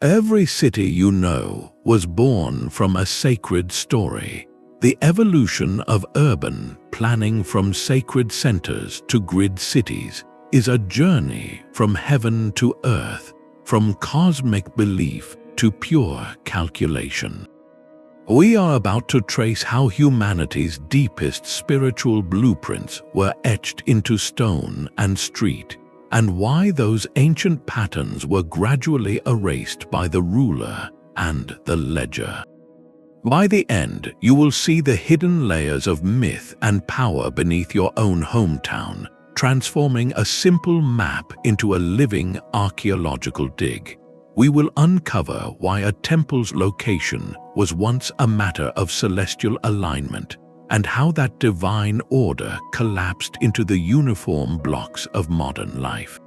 Every city you know was born from a sacred story. The evolution of urban planning from sacred centers to grid cities is a journey from heaven to earth, from cosmic belief to pure calculation. We are about to trace how humanity's deepest spiritual blueprints were etched into stone and street, and why those ancient patterns were gradually erased by the ruler and the ledger. By the end, you will see the hidden layers of myth and power beneath your own hometown, transforming a simple map into a living archaeological dig. We will uncover why a temple's location was once a matter of celestial alignment, and how that divine order collapsed into the uniform blocks of modern life.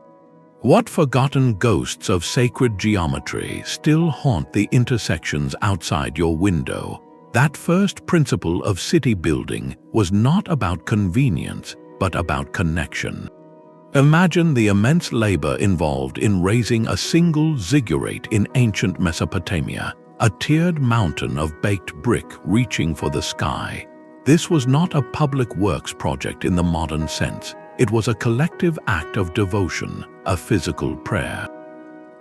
What forgotten ghosts of sacred geometry still haunt the intersections outside your window? That first principle of city building was not about convenience, but about connection. Imagine the immense labor involved in raising a single ziggurat in ancient Mesopotamia, a tiered mountain of baked brick reaching for the sky. This was not a public works project in the modern sense. It was a collective act of devotion, a physical prayer.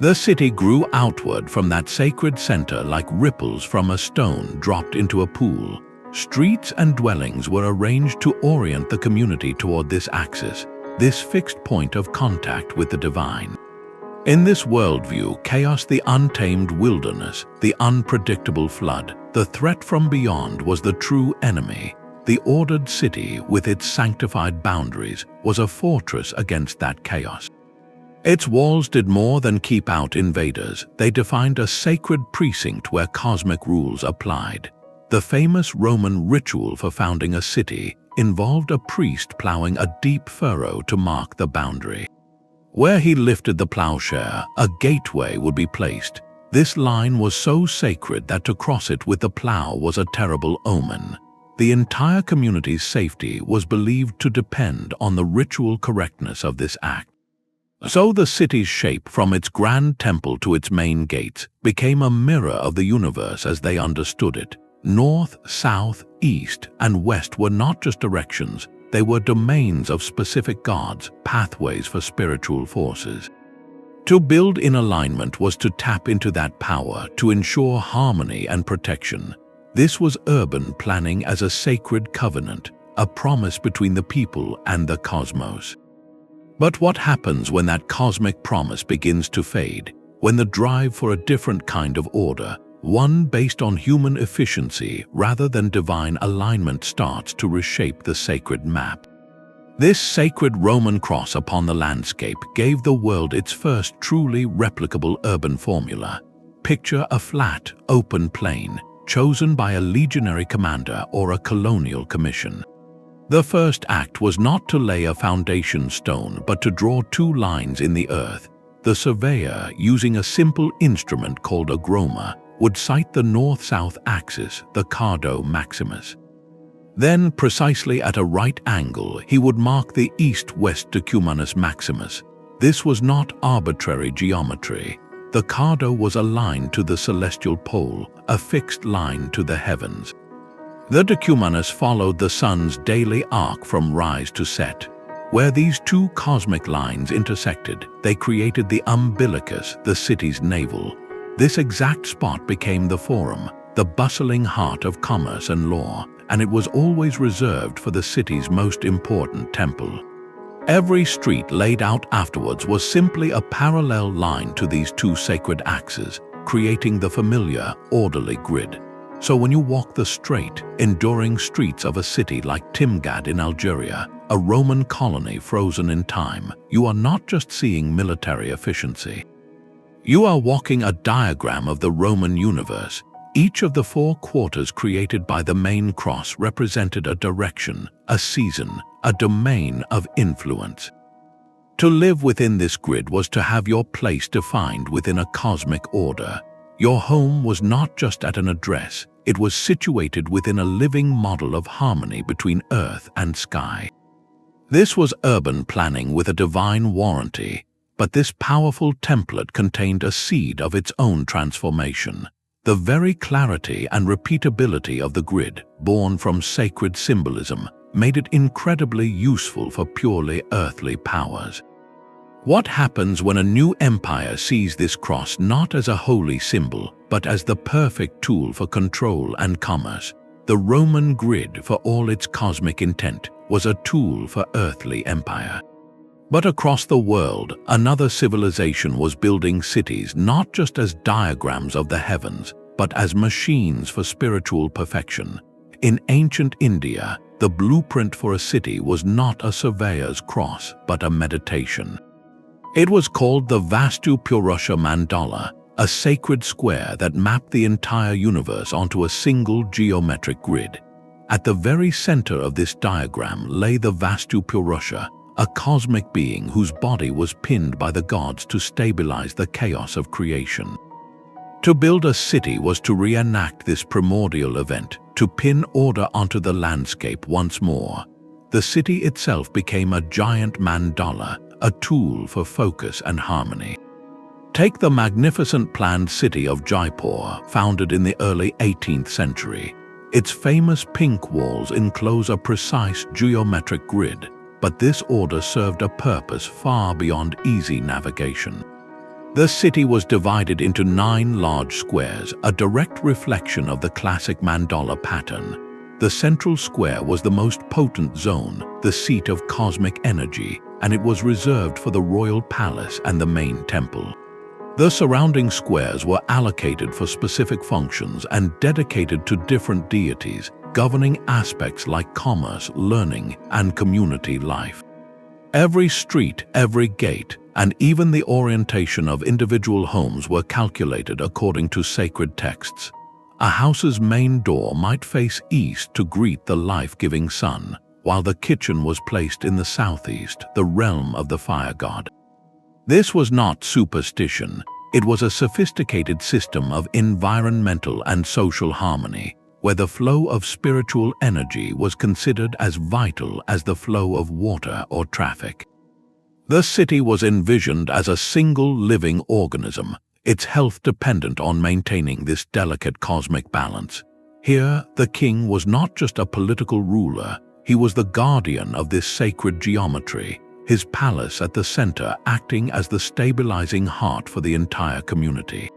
The city grew outward from that sacred center like ripples from a stone dropped into a pool. Streets and dwellings were arranged to orient the community toward this axis, this fixed point of contact with the divine. In this worldview, chaos, the untamed wilderness, the unpredictable flood, the threat from beyond was the true enemy. The ordered city, with its sanctified boundaries, was a fortress against that chaos. Its walls did more than keep out invaders. They defined a sacred precinct where cosmic rules applied. The famous Roman ritual for founding a city involved a priest plowing a deep furrow to mark the boundary. Where he lifted the plowshare, a gateway would be placed. This line was so sacred that to cross it with the plow was a terrible omen. The entire community's safety was believed to depend on the ritual correctness of this act. So the city's shape, from its grand temple to its main gates, became a mirror of the universe as they understood it. North, south, east, and west were not just directions, they were domains of specific gods, pathways for spiritual forces. To build in alignment was to tap into that power, to ensure harmony and protection. This was urban planning as a sacred covenant, a promise between the people and the cosmos. But what happens when that cosmic promise begins to fade? When the drive for a different kind of order, one based on human efficiency rather than divine alignment, starts to reshape the sacred map. This sacred Roman cross upon the landscape gave the world its first truly replicable urban formula. Picture a flat, open plain, chosen by a legionary commander or a colonial commission. The first act was not to lay a foundation stone, but to draw two lines in the earth. The surveyor, using a simple instrument called a groma, would cite the north-south axis, the Cardo Maximus. Then, precisely at a right angle, he would mark the east-west Decumanus Maximus. This was not arbitrary geometry. The Cardo was aligned to the celestial pole, a fixed line to the heavens. The Decumanus followed the sun's daily arc from rise to set. Where these two cosmic lines intersected, they created the umbilicus, the city's navel. This exact spot became the forum, the bustling heart of commerce and law, and it was always reserved for the city's most important temple. Every street laid out afterwards was simply a parallel line to these two sacred axes, creating the familiar, orderly grid. So when you walk the straight, enduring streets of a city like Timgad in Algeria, a Roman colony frozen in time, you are not just seeing military efficiency. You are walking a diagram of the Roman universe. Each of the four quarters created by the main cross represented a direction, a season, a domain of influence. To live within this grid was to have your place defined within a cosmic order. Your home was not just at an address, it was situated within a living model of harmony between earth and sky. This was urban planning with a divine warranty. But this powerful template contained a seed of its own transformation. The very clarity and repeatability of the grid, born from sacred symbolism, made it incredibly useful for purely earthly powers. What happens when a new empire sees this cross not as a holy symbol, but as the perfect tool for control and commerce? The Roman grid, for all its cosmic intent, was a tool for earthly empire. But across the world, another civilization was building cities not just as diagrams of the heavens, but as machines for spiritual perfection. In ancient India, the blueprint for a city was not a surveyor's cross, but a meditation. It was called the Vastu Purusha Mandala, a sacred square that mapped the entire universe onto a single geometric grid. At the very center of this diagram lay the Vastu Purusha, a cosmic being whose body was pinned by the gods to stabilize the chaos of creation. To build a city was to reenact this primordial event, to pin order onto the landscape once more. The city itself became a giant mandala, a tool for focus and harmony. Take the magnificent planned city of Jaipur, founded in the early 18th century. Its famous pink walls enclose a precise geometric grid, but this order served a purpose far beyond easy navigation. The city was divided into 9 large squares, a direct reflection of the classic mandala pattern. The central square was the most potent zone, the seat of cosmic energy, and it was reserved for the royal palace and the main temple. The surrounding squares were allocated for specific functions and dedicated to different deities, governing aspects like commerce, learning, and community life. Every street, every gate, and even the orientation of individual homes were calculated according to sacred texts. A house's main door might face east to greet the life-giving sun, while the kitchen was placed in the southeast, the realm of the fire god. This was not superstition, it was a sophisticated system of environmental and social harmony, where the flow of spiritual energy was considered as vital as the flow of water or traffic. The city was envisioned as a single living organism, its health dependent on maintaining this delicate cosmic balance. Here, the king was not just a political ruler, he was the guardian of this sacred geometry, his palace at the center acting as the stabilizing heart for the entire community.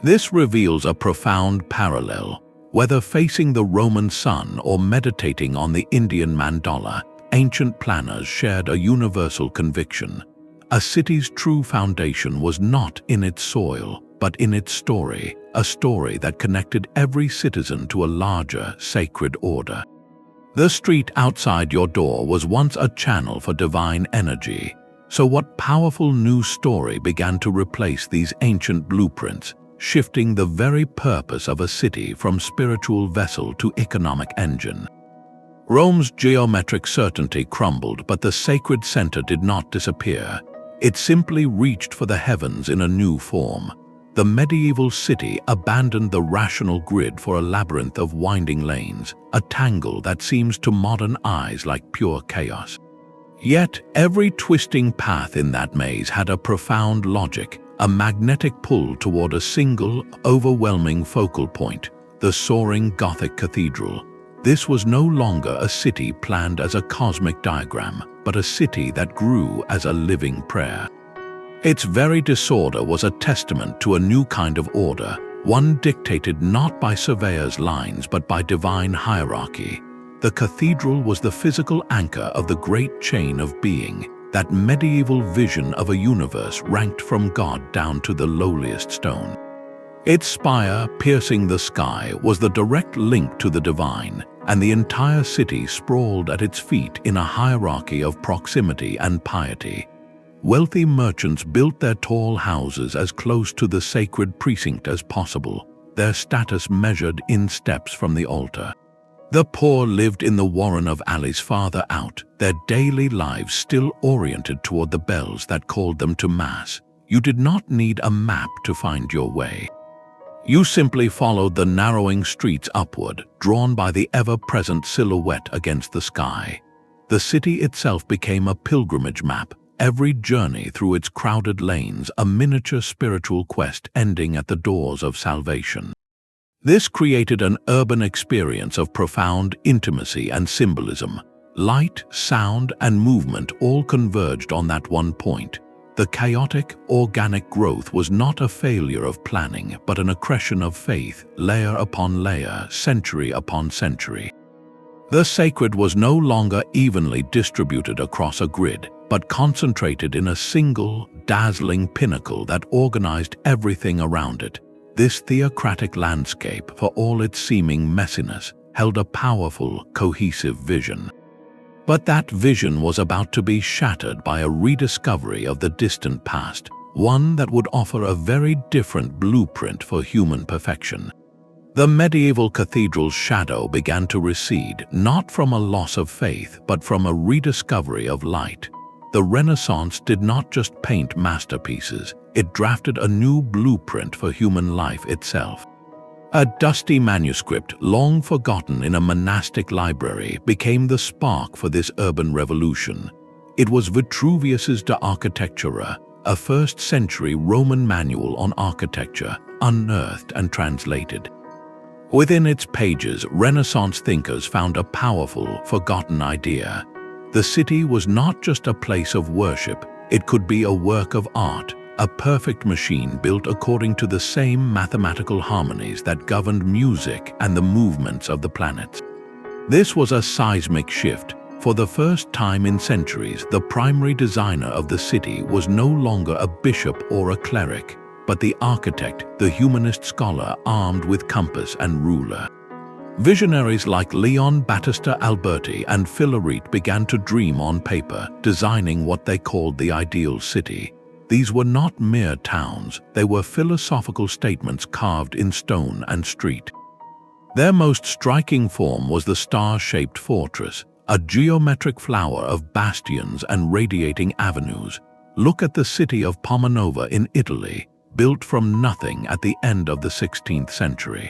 This reveals a profound parallel. Whether facing the Roman sun or meditating on the Indian mandala, ancient planners shared a universal conviction. A city's true foundation was not in its soil, but in its story, a story that connected every citizen to a larger, sacred order. The street outside your door was once a channel for divine energy. So what powerful new story began to replace these ancient blueprints, shifting the very purpose of a city from spiritual vessel to economic engine? Rome's geometric certainty crumbled, but the sacred center did not disappear. It simply reached for the heavens in a new form. The medieval city abandoned the rational grid for a labyrinth of winding lanes, a tangle that seems to modern eyes like pure chaos. Yet, every twisting path in that maze had a profound logic, a magnetic pull toward a single, overwhelming focal point, the soaring Gothic cathedral. This was no longer a city planned as a cosmic diagram, but a city that grew as a living prayer. Its very disorder was a testament to a new kind of order, one dictated not by surveyor's lines but by divine hierarchy. The cathedral was the physical anchor of the great chain of being, that medieval vision of a universe ranked from God down to the lowliest stone. Its spire, piercing the sky, was the direct link to the divine, and the entire city sprawled at its feet in a hierarchy of proximity and piety. Wealthy merchants built their tall houses as close to the sacred precinct as possible, their status measured in steps from the altar. The poor lived in the warren of alleys farther out, their daily lives still oriented toward the bells that called them to mass. You did not need a map to find your way. You simply followed the narrowing streets upward, drawn by the ever-present silhouette against the sky. The city itself became a pilgrimage map, every journey through its crowded lanes a miniature spiritual quest ending at the doors of salvation. This created an urban experience of profound intimacy and symbolism. Light, sound, and movement all converged on that one point. The chaotic, organic growth was not a failure of planning, but an accretion of faith, layer upon layer, century upon century. The sacred was no longer evenly distributed across a grid, but concentrated in a single, dazzling pinnacle that organized everything around it. This theocratic landscape, for all its seeming messiness, held a powerful, cohesive vision. But that vision was about to be shattered by a rediscovery of the distant past, one that would offer a very different blueprint for human perfection. The medieval cathedral's shadow began to recede, not from a loss of faith, but from a rediscovery of light. The Renaissance did not just paint masterpieces, it drafted a new blueprint for human life itself. A dusty manuscript, long forgotten in a monastic library, became the spark for this urban revolution. It was Vitruvius's De Architectura, a first-century Roman manual on architecture, unearthed and translated. Within its pages, Renaissance thinkers found a powerful, forgotten idea. The city was not just a place of worship, it could be a work of art, a perfect machine built according to the same mathematical harmonies that governed music and the movements of the planets. This was a seismic shift. For the first time in centuries, the primary designer of the city was no longer a bishop or a cleric, but the architect, the humanist scholar armed with compass and ruler. Visionaries like Leon Battista Alberti and Filaret began to dream on paper, designing what they called the ideal city. These were not mere towns, they were philosophical statements carved in stone and street. Their most striking form was the star-shaped fortress, a geometric flower of bastions and radiating avenues. Look at the city of Pomonova in Italy, built from nothing at the end of the 16th century.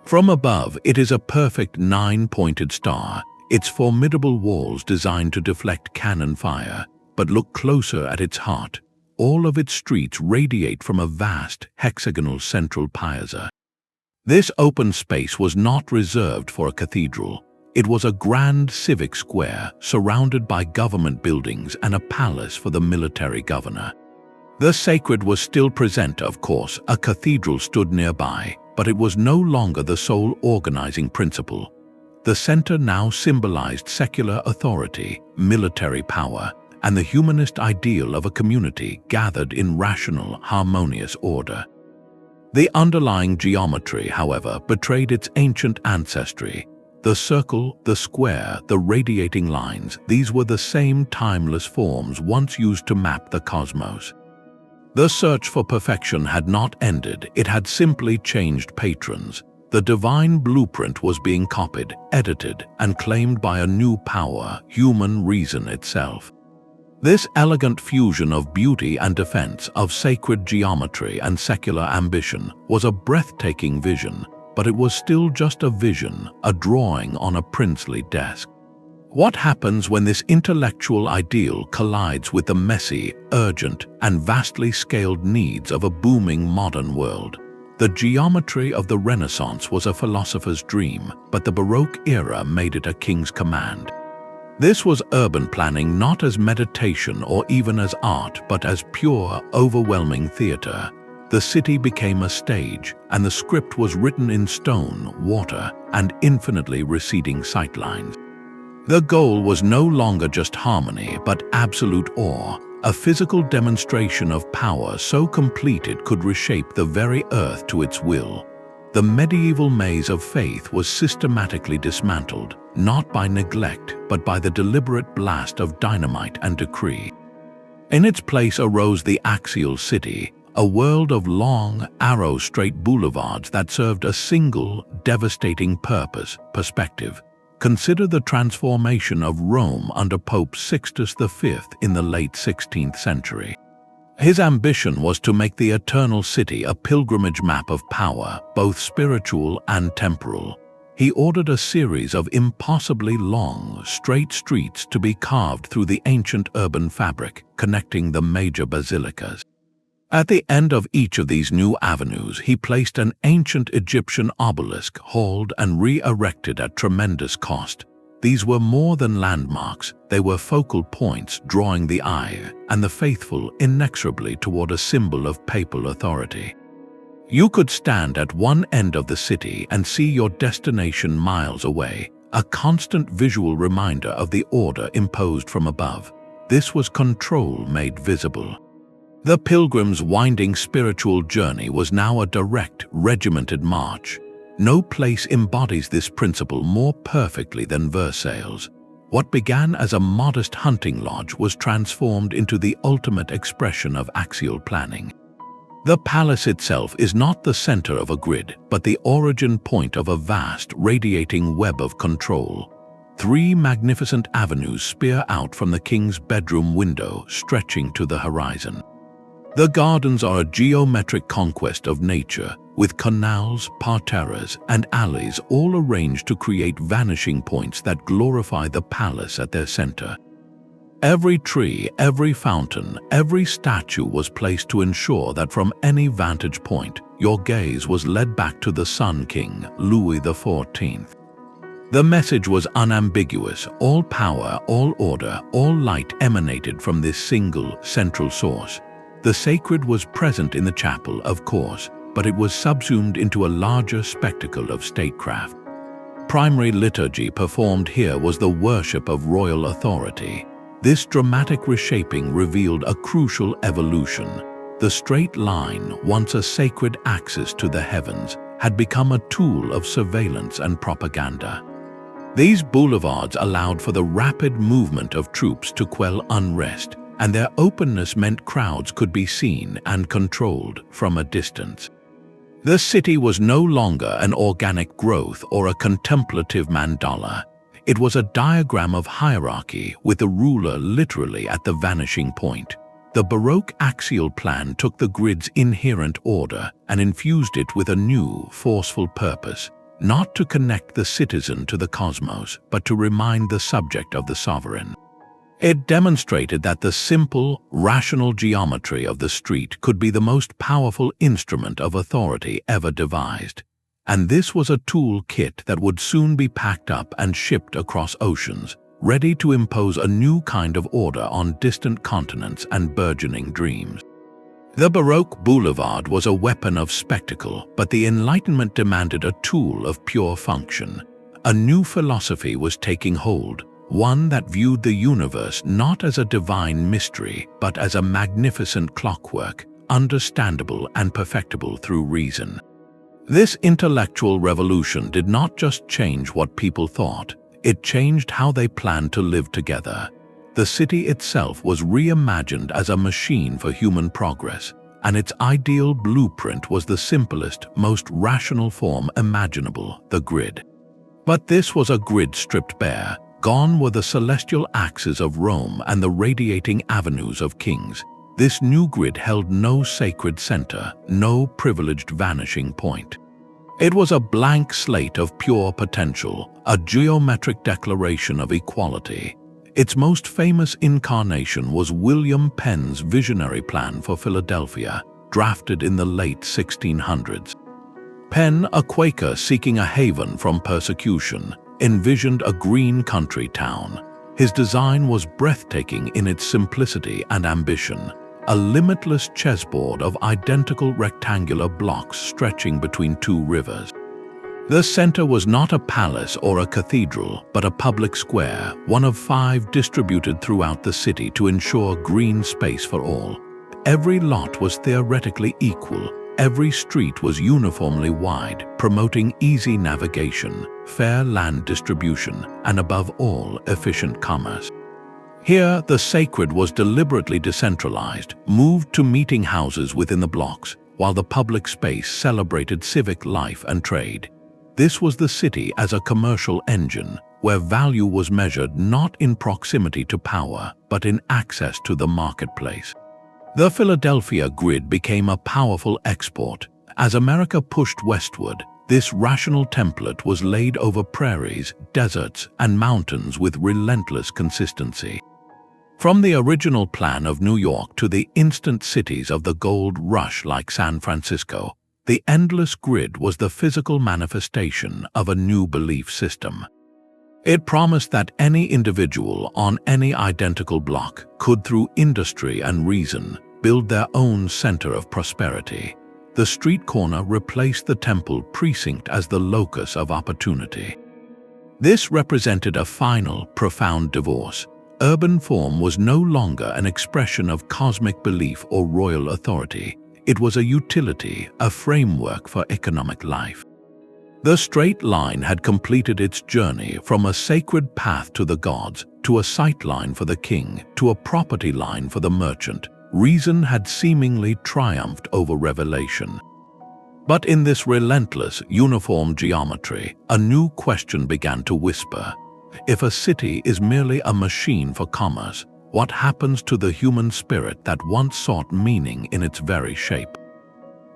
From above, it is a perfect nine-pointed star, its formidable walls designed to deflect cannon fire. But look closer at its heart. All of its streets radiate from a vast, hexagonal central piazza. This open space was not reserved for a cathedral. It was a grand civic square surrounded by government buildings and a palace for the military governor. The sacred was still present, of course. A cathedral stood nearby, but it was no longer the sole organizing principle. The center now symbolized secular authority, military power, and the humanist ideal of a community gathered in rational, harmonious order. The underlying geometry, however, betrayed its ancient ancestry. The circle, the square, the radiating lines, these were the same timeless forms once used to map the cosmos. The search for perfection had not ended, it had simply changed patrons. The divine blueprint was being copied, edited, and claimed by a new power, human reason itself. This elegant fusion of beauty and defense, of sacred geometry and secular ambition, was a breathtaking vision, but it was still just a vision, a drawing on a princely desk. What happens when this intellectual ideal collides with the messy, urgent, and vastly scaled needs of a booming modern world? The geometry of the Renaissance was a philosopher's dream, but the Baroque era made it a king's command. This was urban planning not as meditation or even as art, but as pure, overwhelming theater. The city became a stage, and the script was written in stone, water, and infinitely receding sightlines. The goal was no longer just harmony, but absolute awe, a physical demonstration of power so complete it could reshape the very earth to its will. The medieval maze of faith was systematically dismantled, not by neglect, but by the deliberate blast of dynamite and decree. In its place arose the Axial city, a world of long, arrow-straight boulevards that served a single, devastating purpose, perspective. Consider the transformation of Rome under Pope Sixtus V in the late 16th century. His ambition was to make the Eternal City a pilgrimage map of power, both spiritual and temporal. He ordered a series of impossibly long, straight streets to be carved through the ancient urban fabric, connecting the major basilicas. At the end of each of these new avenues, he placed an ancient Egyptian obelisk, hauled and re-erected at tremendous cost. These were more than landmarks, they were focal points drawing the eye and the faithful inexorably toward a symbol of papal authority. You could stand at one end of the city and see your destination miles away, a constant visual reminder of the order imposed from above. This was control made visible. The pilgrim's winding spiritual journey was now a direct, regimented march. No place embodies this principle more perfectly than Versailles. What began as a modest hunting lodge was transformed into the ultimate expression of axial planning. The palace itself is not the center of a grid, but the origin point of a vast, radiating web of control. 3 magnificent avenues spear out from the king's bedroom window, stretching to the horizon. The gardens are a geometric conquest of nature, with canals, parterres, and alleys all arranged to create vanishing points that glorify the palace at their center. Every tree, every fountain, every statue was placed to ensure that from any vantage point, your gaze was led back to the Sun King, Louis XIV. The message was unambiguous: all power, all order, all light emanated from this single, central source. The sacred was present in the chapel, of course, but it was subsumed into a larger spectacle of statecraft. Primary liturgy performed here was the worship of royal authority. This dramatic reshaping revealed a crucial evolution. The straight line, once a sacred axis to the heavens, had become a tool of surveillance and propaganda. These boulevards allowed for the rapid movement of troops to quell unrest, and their openness meant crowds could be seen and controlled from a distance. The city was no longer an organic growth or a contemplative mandala. It was a diagram of hierarchy with the ruler literally at the vanishing point. The Baroque axial plan took the grid's inherent order and infused it with a new, forceful purpose, not to connect the citizen to the cosmos, but to remind the subject of the sovereign. It demonstrated that the simple, rational geometry of the street could be the most powerful instrument of authority ever devised. And this was a tool kit that would soon be packed up and shipped across oceans, ready to impose a new kind of order on distant continents and burgeoning dreams. The Baroque boulevard was a weapon of spectacle, but the Enlightenment demanded a tool of pure function. A new philosophy was taking hold, one that viewed the universe not as a divine mystery, but as a magnificent clockwork, understandable and perfectible through reason. This intellectual revolution did not just change what people thought, it changed how they planned to live together. The city itself was reimagined as a machine for human progress, and its ideal blueprint was the simplest, most rational form imaginable, the grid. But this was a grid stripped bare. Gone were the celestial axes of Rome and the radiating avenues of kings. This new grid held no sacred center, no privileged vanishing point. It was a blank slate of pure potential, a geometric declaration of equality. Its most famous incarnation was William Penn's visionary plan for Philadelphia, drafted in the late 1600s. Penn, a Quaker seeking a haven from persecution, envisioned a green country town. His design was breathtaking in its simplicity and ambition, a limitless chessboard of identical rectangular blocks stretching between 2 rivers. The center was not a palace or a cathedral, but a public square, one of 5 distributed throughout the city to ensure green space for all. Every lot was theoretically equal. Every street was uniformly wide, promoting easy navigation, fair land distribution, and above all, efficient commerce. Here, the sacred was deliberately decentralized, moved to meeting houses within the blocks, while the public space celebrated civic life and trade. This was the city as a commercial engine, where value was measured not in proximity to power, but in access to the marketplace. The Philadelphia grid became a powerful export. As America pushed westward, This rational template was laid over prairies, deserts, and mountains with relentless consistency. From the original plan of New York to the instant cities of the gold rush like San Francisco, the endless grid was the physical manifestation of a new belief system. It promised that any individual on any identical block could, through industry and reason, build their own center of prosperity. The street corner replaced the temple precinct as the locus of opportunity. This represented a final, profound divorce. Urban form was no longer an expression of cosmic belief or royal authority. It was a utility, a framework for economic life. The straight line had completed its journey from a sacred path to the gods, to a sight line for the king, to a property line for the merchant. Reason had seemingly triumphed over revelation. But in this relentless, uniform geometry, a new question began to whisper. If a city is merely a machine for commerce, what happens to the human spirit that once sought meaning in its very shape?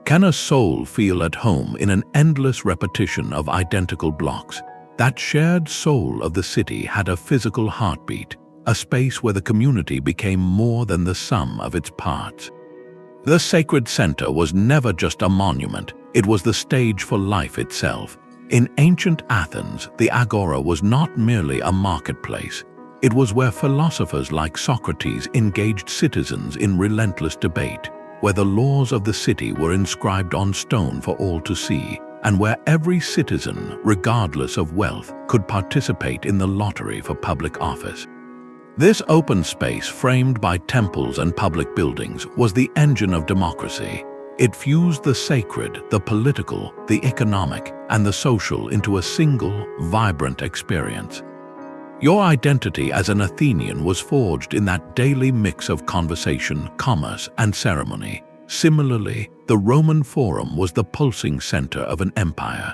Can a soul feel at home in an endless repetition of identical blocks? That shared soul of the city had a physical heartbeat, a space where the community became more than the sum of its parts. The sacred center was never just a monument, it was the stage for life itself. In ancient Athens, the Agora was not merely a marketplace. It was where philosophers like Socrates engaged citizens in relentless debate, where the laws of the city were inscribed on stone for all to see, and where every citizen, regardless of wealth, could participate in the lottery for public office. This open space, framed by temples and public buildings, was the engine of democracy. It fused the sacred, the political, the economic, and the social into a single, vibrant experience. Your identity as an Athenian was forged in that daily mix of conversation, commerce, and ceremony. Similarly, the Roman Forum was the pulsing center of an empire.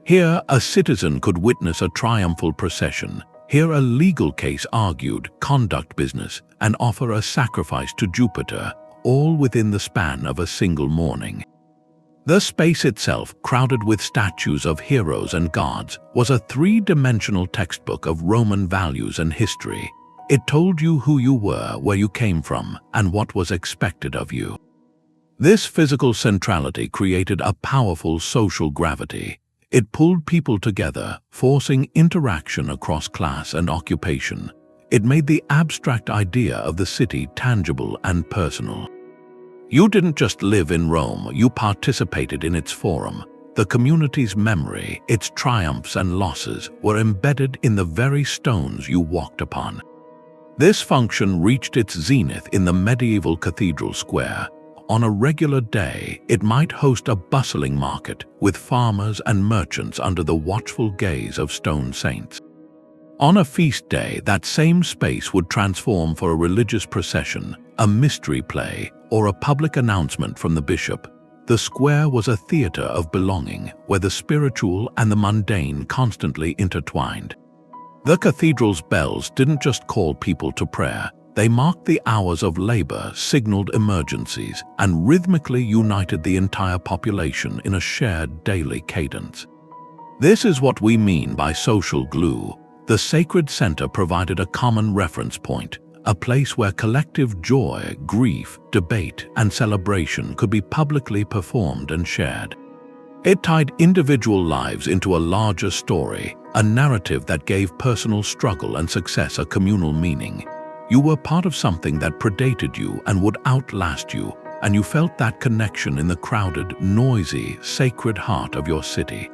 Here, a citizen could witness a triumphal procession. Here, a legal case argued, conduct business, and offer a sacrifice to Jupiter, all within the span of a single morning. The space itself, crowded with statues of heroes and gods, was a three-dimensional textbook of Roman values and history. It told you who you were, where you came from, and what was expected of you. This physical centrality created a powerful social gravity. It pulled people together, forcing interaction across class and occupation. It made the abstract idea of the city tangible and personal. You didn't just live in Rome, you participated in its forum. The community's memory, its triumphs and losses, were embedded in the very stones you walked upon. This function reached its zenith in the medieval cathedral square. On a regular day, it might host a bustling market, with farmers and merchants under the watchful gaze of stone saints. On a feast day, that same space would transform for a religious procession, a mystery play, or a public announcement from the bishop. The square was a theater of belonging, where the spiritual and the mundane constantly intertwined. The cathedral's bells didn't just call people to prayer. They marked the hours of labor, signaled emergencies, and rhythmically united the entire population in a shared daily cadence. This is what we mean by social glue. The sacred center provided a common reference point, a place where collective joy, grief, debate, and celebration could be publicly performed and shared. It tied individual lives into a larger story, a narrative that gave personal struggle and success a communal meaning. You were part of something that predated you and would outlast you, and you felt that connection in the crowded, noisy, sacred heart of your city.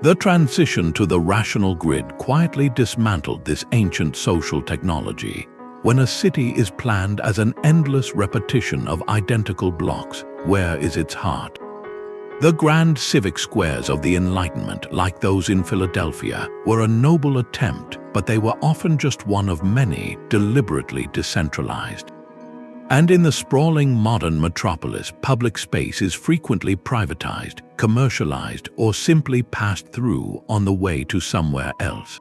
The transition to the rational grid quietly dismantled this ancient social technology. When a city is planned as an endless repetition of identical blocks, where is its heart? The grand civic squares of the Enlightenment, like those in Philadelphia, were a noble attempt, but they were often just one of many, deliberately decentralized. And in the sprawling modern metropolis, public space is frequently privatized, commercialized, or simply passed through on the way to somewhere else.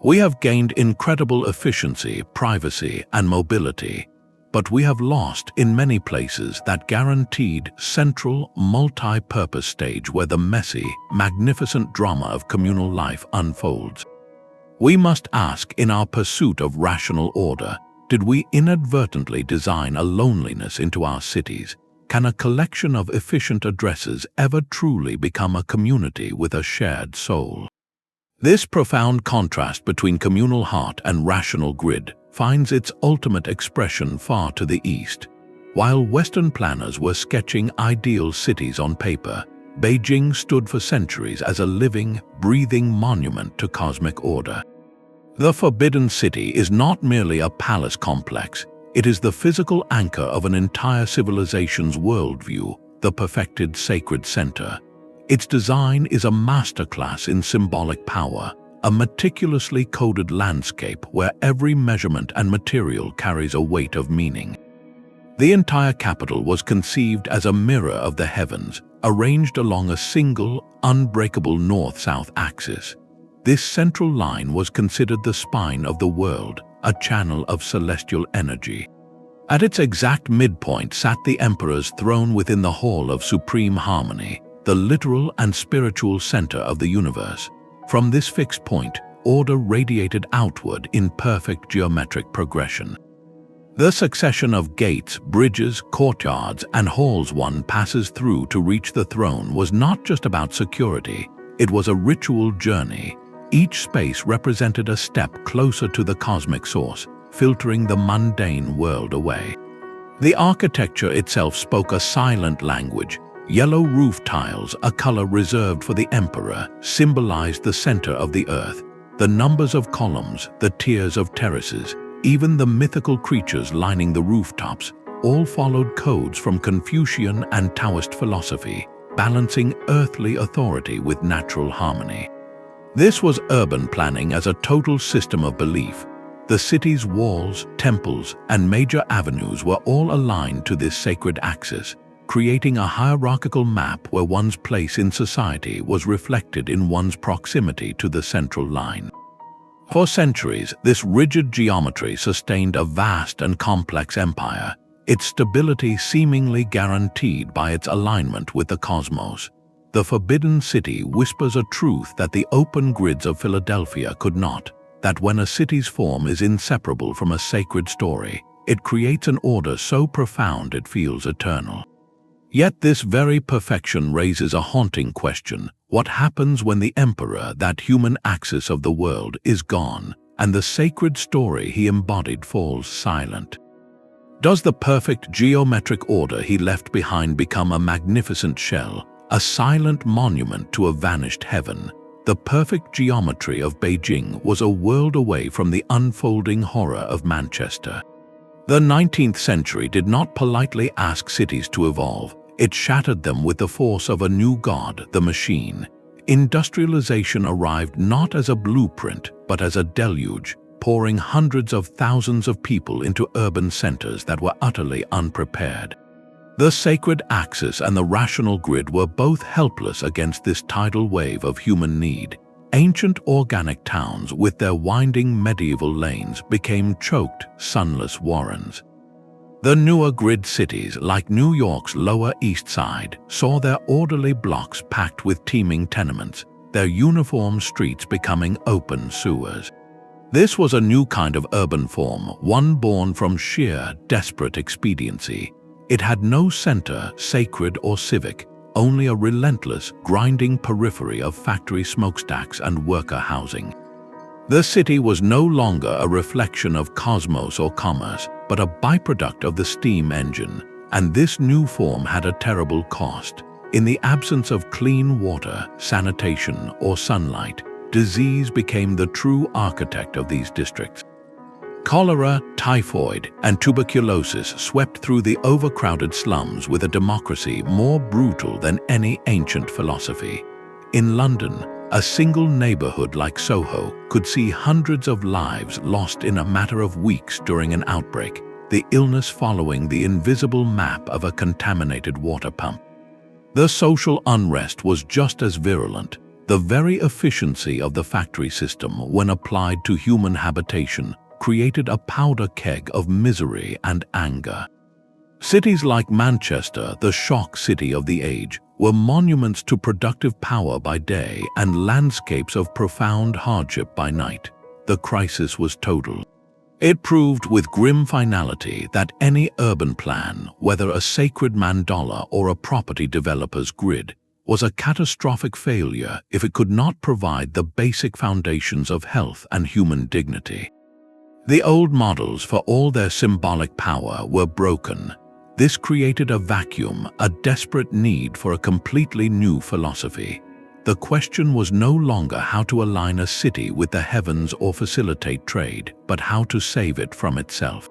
We have gained incredible efficiency, privacy, and mobility, but we have lost, in many places, that guaranteed, central, multi-purpose stage where the messy, magnificent drama of communal life unfolds. We must ask, in our pursuit of rational order, did we inadvertently design a loneliness into our cities? Can a collection of efficient addresses ever truly become a community with a shared soul? This profound contrast between communal heart and rational grid finds its ultimate expression far to the east. While Western planners were sketching ideal cities on paper, Beijing stood for centuries as a living, breathing monument to cosmic order. The Forbidden City is not merely a palace complex, it is the physical anchor of an entire civilization's worldview, the perfected sacred center. Its design is a masterclass in symbolic power, a meticulously coded landscape where every measurement and material carries a weight of meaning. The entire capital was conceived as a mirror of the heavens, arranged along a single, unbreakable north-south axis. This central line was considered the spine of the world, a channel of celestial energy. At its exact midpoint sat the emperor's throne within the Hall of Supreme Harmony, the literal and spiritual center of the universe. From this fixed point, order radiated outward in perfect geometric progression. The succession of gates, bridges, courtyards, and halls one passes through to reach the throne was not just about security, it was a ritual journey. Each space represented a step closer to the cosmic source, filtering the mundane world away. The architecture itself spoke a silent language. Yellow roof tiles, a color reserved for the emperor, symbolized the center of the earth. The numbers of columns, the tiers of terraces, even the mythical creatures lining the rooftops, all followed codes from Confucian and Taoist philosophy, balancing earthly authority with natural harmony. This was urban planning as a total system of belief. The city's walls, temples, and major avenues were all aligned to this sacred axis, creating a hierarchical map where one's place in society was reflected in one's proximity to the central line. For centuries, this rigid geometry sustained a vast and complex empire, its stability seemingly guaranteed by its alignment with the cosmos. The Forbidden City whispers a truth that the open grids of Philadelphia could not, that when a city's form is inseparable from a sacred story, it creates an order so profound it feels eternal. Yet this very perfection raises a haunting question. What happens when the emperor, that human axis of the world, is gone, and the sacred story he embodied falls silent? Does the perfect geometric order he left behind become a magnificent shell, a silent monument to a vanished heaven? The perfect geometry of Beijing was a world away from the unfolding horror of Manchester. The 19th century did not politely ask cities to evolve. It shattered them with the force of a new god, the machine. Industrialization arrived not as a blueprint, but as a deluge, pouring hundreds of thousands of people into urban centers that were utterly unprepared. The sacred axis and the rational grid were both helpless against this tidal wave of human need. Ancient organic towns with their winding medieval lanes became choked, sunless warrens. The newer grid cities, like New York's Lower East Side, saw their orderly blocks packed with teeming tenements, their uniform streets becoming open sewers. This was a new kind of urban form, one born from sheer, desperate expediency. It had no center, sacred or civic, only a relentless, grinding periphery of factory smokestacks and worker housing. The city was no longer a reflection of cosmos or commerce, but a byproduct of the steam engine, and this new form had a terrible cost. In the absence of clean water, sanitation, or sunlight, disease became the true architect of these districts. Cholera, typhoid, and tuberculosis swept through the overcrowded slums with a democracy more brutal than any ancient philosophy. In London, a single neighborhood like Soho could see hundreds of lives lost in a matter of weeks during an outbreak, the illness following the invisible map of a contaminated water pump. The social unrest was just as virulent. The very efficiency of the factory system, when applied to human habitation, created a powder keg of misery and anger. Cities like Manchester, the shock city of the age, were monuments to productive power by day and landscapes of profound hardship by night. The crisis was total. It proved with grim finality that any urban plan, whether a sacred mandala or a property developer's grid, was a catastrophic failure if it could not provide the basic foundations of health and human dignity. The old models, for all their symbolic power, were broken. This created a vacuum, a desperate need for a completely new philosophy. The question was no longer how to align a city with the heavens or facilitate trade, but how to save it from itself.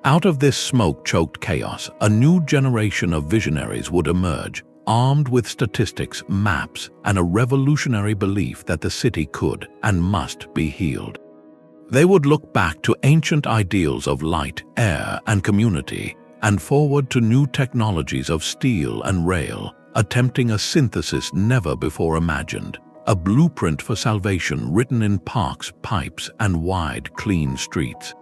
Out of this smoke-choked chaos, a new generation of visionaries would emerge, armed with statistics, maps, and a revolutionary belief that the city could and must be healed. They would look back to ancient ideals of light, air, and community, and forward to new technologies of steel and rail, attempting a synthesis never before imagined, a blueprint for salvation written in parks, pipes, and wide, clean streets.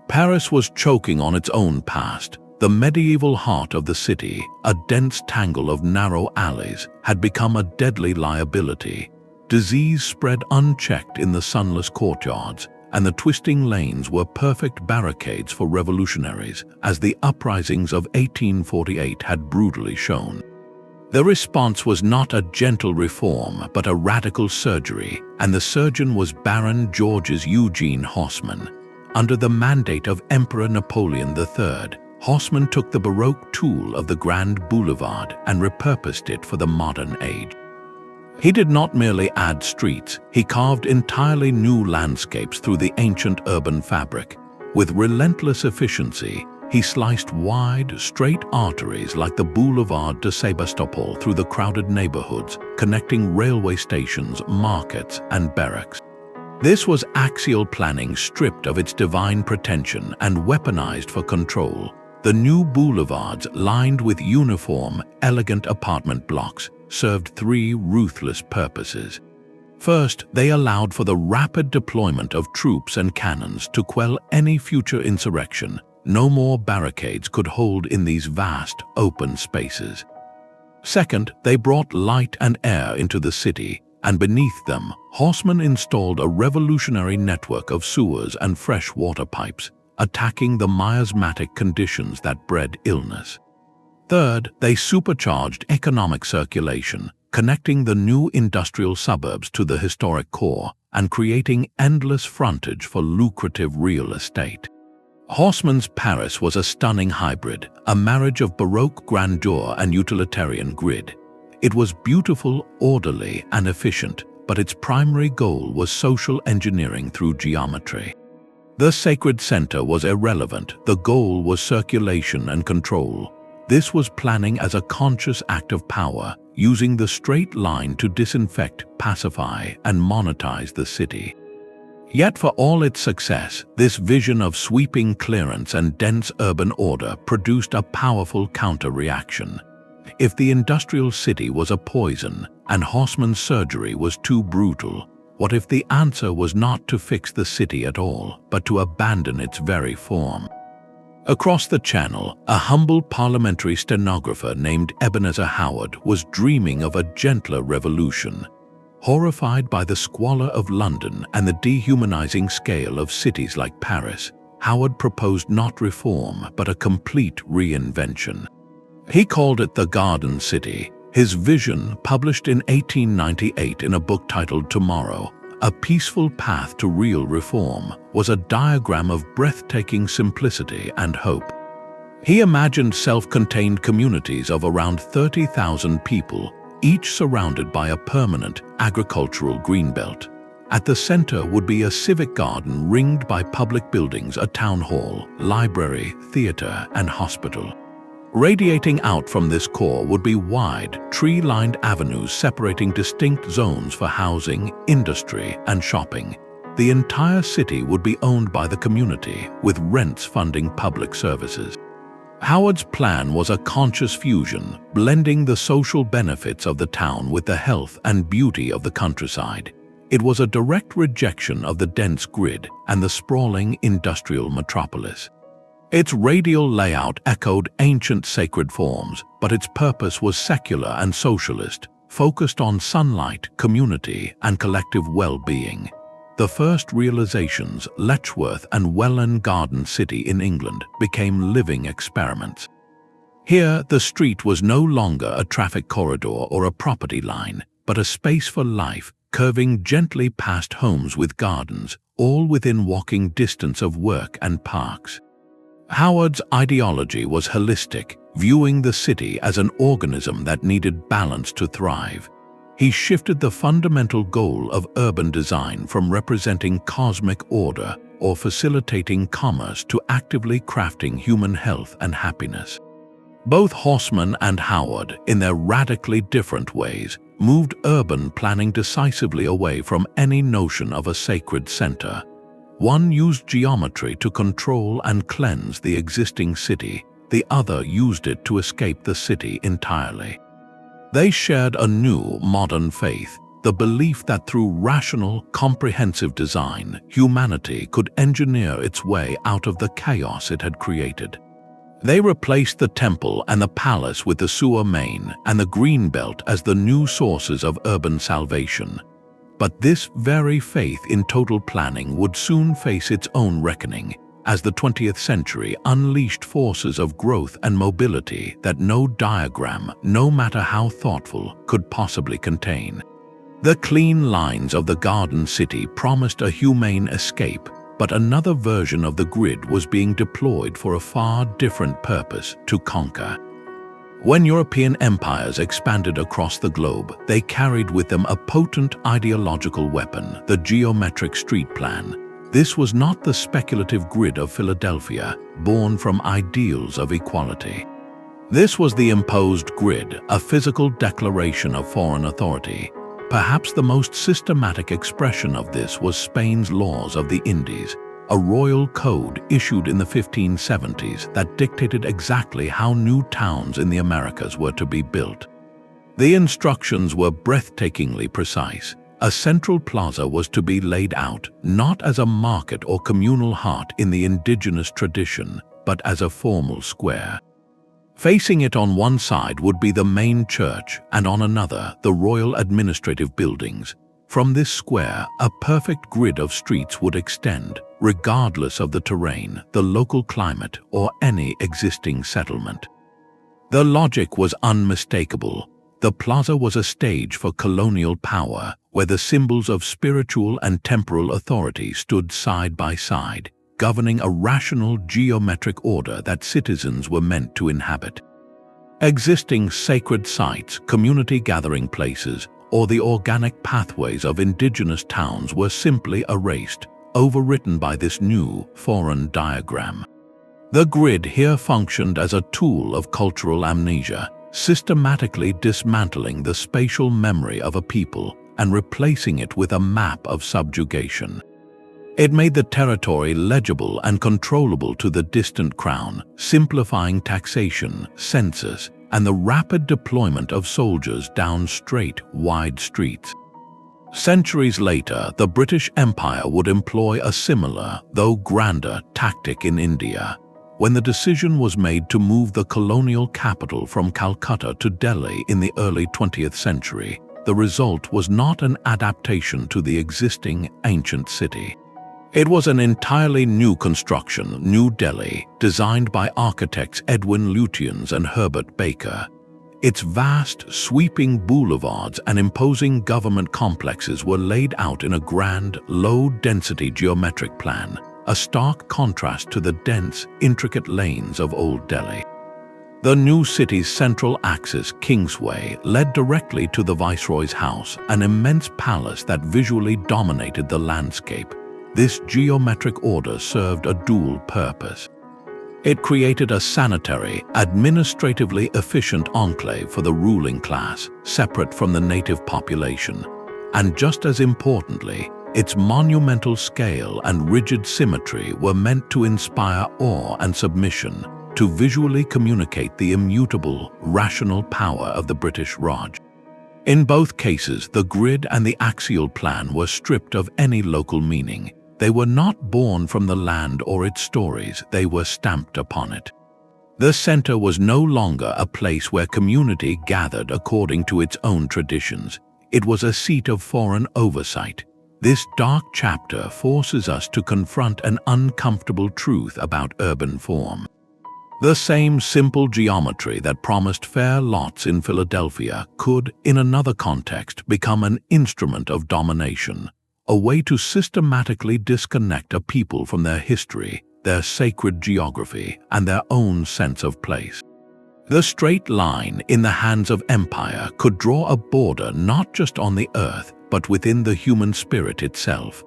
Paris was choking on its own past. The medieval heart of the city, a dense tangle of narrow alleys, had become a deadly liability. Disease spread unchecked in the sunless courtyards, and the twisting lanes were perfect barricades for revolutionaries, as the uprisings of 1848 had brutally shown. The response was not a gentle reform, but a radical surgery, and the surgeon was Baron Georges Eugene Haussmann. Under the mandate of Emperor Napoleon III, Haussmann took the Baroque tool of the Grand Boulevard and repurposed it for the modern age. He did not merely add streets, he carved entirely new landscapes through the ancient urban fabric. With relentless efficiency, he sliced wide, straight arteries like the Boulevard de Sebastopol through the crowded neighborhoods, connecting railway stations, markets, and barracks. This was axial planning stripped of its divine pretension and weaponized for control. The new boulevards, lined with uniform, elegant apartment blocks, served three ruthless purposes. First, they allowed for the rapid deployment of troops and cannons to quell any future insurrection. No more barricades could hold in these vast, open spaces. Second, they brought light and air into the city, and beneath them, Haussmann installed a revolutionary network of sewers and fresh water pipes, attacking the miasmatic conditions that bred illness. Third, they supercharged economic circulation, connecting the new industrial suburbs to the historic core and creating endless frontage for lucrative real estate. Haussmann's Paris was a stunning hybrid, a marriage of Baroque grandeur and utilitarian grid. It was beautiful, orderly, and efficient, but its primary goal was social engineering through geometry. The sacred center was irrelevant, the goal was circulation and control. This was planning as a conscious act of power, using the straight line to disinfect, pacify, and monetize the city. Yet for all its success, this vision of sweeping clearance and dense urban order produced a powerful counter-reaction. If the industrial city was a poison and Haussmann's surgery was too brutal, what if the answer was not to fix the city at all, but to abandon its very form? Across the Channel, a humble parliamentary stenographer named Ebenezer Howard was dreaming of a gentler revolution. Horrified by the squalor of London and the dehumanizing scale of cities like Paris, Howard proposed not reform but a complete reinvention. He called it the Garden City. His vision, published in 1898 in a book titled Tomorrow, A Peaceful Path to Real Reform, was a diagram of breathtaking simplicity and hope. He imagined self-contained communities of around 30,000 people, each surrounded by a permanent agricultural greenbelt. At the center would be a civic garden ringed by public buildings, a town hall, library, theater, and hospital. Radiating out from this core would be wide, tree-lined avenues separating distinct zones for housing, industry, and shopping. The entire city would be owned by the community, with rents funding public services. Howard's plan was a conscious fusion, blending the social benefits of the town with the health and beauty of the countryside. It was a direct rejection of the dense grid and the sprawling industrial metropolis. Its radial layout echoed ancient sacred forms, but its purpose was secular and socialist, focused on sunlight, community, and collective well-being. The first realizations, Letchworth and Welland Garden City in England, became living experiments. Here, the street was no longer a traffic corridor or a property line, but a space for life, curving gently past homes with gardens, all within walking distance of work and parks. Howard's ideology was holistic, viewing the city as an organism that needed balance to thrive. He shifted the fundamental goal of urban design from representing cosmic order or facilitating commerce to actively crafting human health and happiness. Both Haussmann and Howard, in their radically different ways, moved urban planning decisively away from any notion of a sacred center. One used geometry to control and cleanse the existing city, the other used it to escape the city entirely. They shared a new, modern faith, the belief that through rational, comprehensive design, humanity could engineer its way out of the chaos it had created. They replaced the temple and the palace with the sewer main and the green belt as the new sources of urban salvation. But this very faith in total planning would soon face its own reckoning, as the 20th century unleashed forces of growth and mobility that no diagram, no matter how thoughtful, could possibly contain. The clean lines of the Garden City promised a humane escape, but another version of the grid was being deployed for a far different purpose: to conquer. When European empires expanded across the globe, they carried with them a potent ideological weapon, the geometric street plan. This was not the speculative grid of Philadelphia, born from ideals of equality. This was the imposed grid, a physical declaration of foreign authority. Perhaps the most systematic expression of this was Spain's Laws of the Indies, a royal code issued in the 1570s that dictated exactly how new towns in the Americas were to be built. The instructions were breathtakingly precise. A central plaza was to be laid out not as a market or communal heart in the indigenous tradition, but as a formal square. Facing it on one side would be the main church, and on another, the royal administrative buildings. From this square, a perfect grid of streets would extend, regardless of the terrain, the local climate, or any existing settlement. The logic was unmistakable. The plaza was a stage for colonial power, where the symbols of spiritual and temporal authority stood side by side, governing a rational geometric order that citizens were meant to inhabit. Existing sacred sites, community gathering places, or the organic pathways of indigenous towns were simply erased, overwritten by this new, foreign diagram. The grid here functioned as a tool of cultural amnesia, systematically dismantling the spatial memory of a people and replacing it with a map of subjugation. It made the territory legible and controllable to the distant crown, simplifying taxation, census, and the rapid deployment of soldiers down straight, wide streets. Centuries later, the British Empire would employ a similar, though grander, tactic in India. When the decision was made to move the colonial capital from Calcutta to Delhi in the early 20th century, the result was not an adaptation to the existing ancient city. It was an entirely new construction, New Delhi, designed by architects Edwin Lutyens and Herbert Baker. Its vast, sweeping boulevards and imposing government complexes were laid out in a grand, low-density geometric plan, a stark contrast to the dense, intricate lanes of Old Delhi. The new city's central axis, Kingsway, led directly to the Viceroy's house, an immense palace that visually dominated the landscape. This geometric order served a dual purpose. It created a sanitary, administratively efficient enclave for the ruling class, separate from the native population. And just as importantly, its monumental scale and rigid symmetry were meant to inspire awe and submission, to visually communicate the immutable, rational power of the British Raj. In both cases, the grid and the axial plan were stripped of any local meaning. They were not born from the land or its stories, they were stamped upon it. The center was no longer a place where community gathered according to its own traditions. It was a seat of foreign oversight. This dark chapter forces us to confront an uncomfortable truth about urban form. The same simple geometry that promised fair lots in Philadelphia could, in another context, become an instrument of domination, a way to systematically disconnect a people from their history, their sacred geography, and their own sense of place. The straight line in the hands of empire could draw a border not just on the earth, but within the human spirit itself.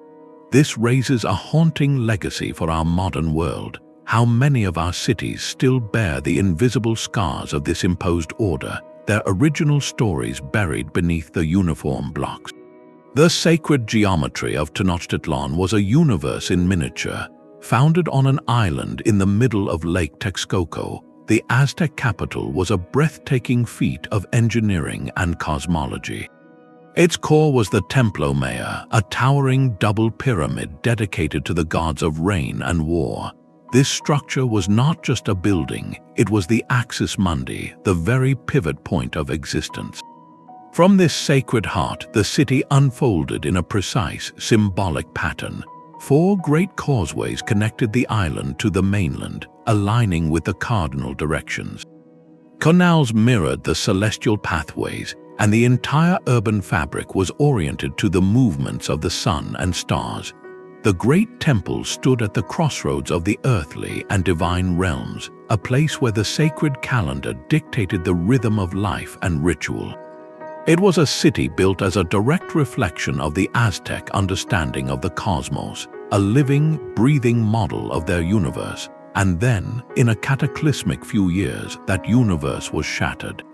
This raises a haunting legacy for our modern world. How many of our cities still bear the invisible scars of this imposed order, their original stories buried beneath the uniform blocks? The sacred geometry of Tenochtitlan was a universe in miniature. Founded on an island in the middle of Lake Texcoco, the Aztec capital was a breathtaking feat of engineering and cosmology. Its core was the Templo Mayor, a towering double pyramid dedicated to the gods of rain and war. This structure was not just a building, it was the axis mundi, the very pivot point of existence. From this sacred heart, the city unfolded in a precise, symbolic pattern. 4 great causeways connected the island to the mainland, aligning with the cardinal directions. Canals mirrored the celestial pathways, and the entire urban fabric was oriented to the movements of the sun and stars. The great temple stood at the crossroads of the earthly and divine realms, a place where the sacred calendar dictated the rhythm of life and ritual. It was a city built as a direct reflection of the Aztec understanding of the cosmos, a living, breathing model of their universe. And then, in a cataclysmic few years, that universe was shattered.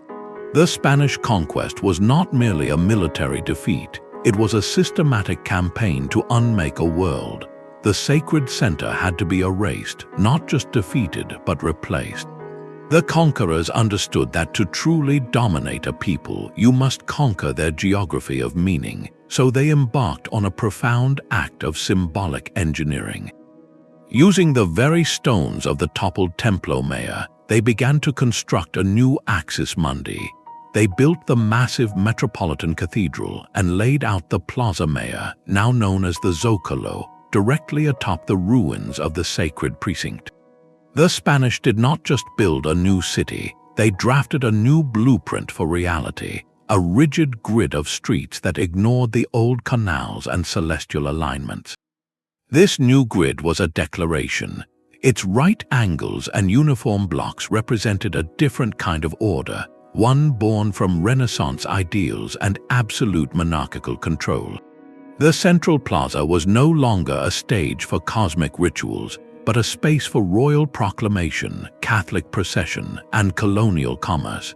The Spanish conquest was not merely a military defeat. It was a systematic campaign to unmake a world. The sacred center had to be erased, not just defeated, but replaced. The conquerors understood that to truly dominate a people, you must conquer their geography of meaning, so they embarked on a profound act of symbolic engineering. Using the very stones of the toppled Templo Mayor, they began to construct a new axis mundi. They built the massive metropolitan cathedral and laid out the Plaza Mayor, now known as the Zocalo, directly atop the ruins of the sacred precinct. The Spanish did not just build a new city, they drafted a new blueprint for reality, a rigid grid of streets that ignored the old canals and celestial alignments. This new grid was a declaration. Its right angles and uniform blocks represented a different kind of order, one born from Renaissance ideals and absolute monarchical control. The central plaza was no longer a stage for cosmic rituals, but a space for royal proclamation, Catholic procession, and colonial commerce.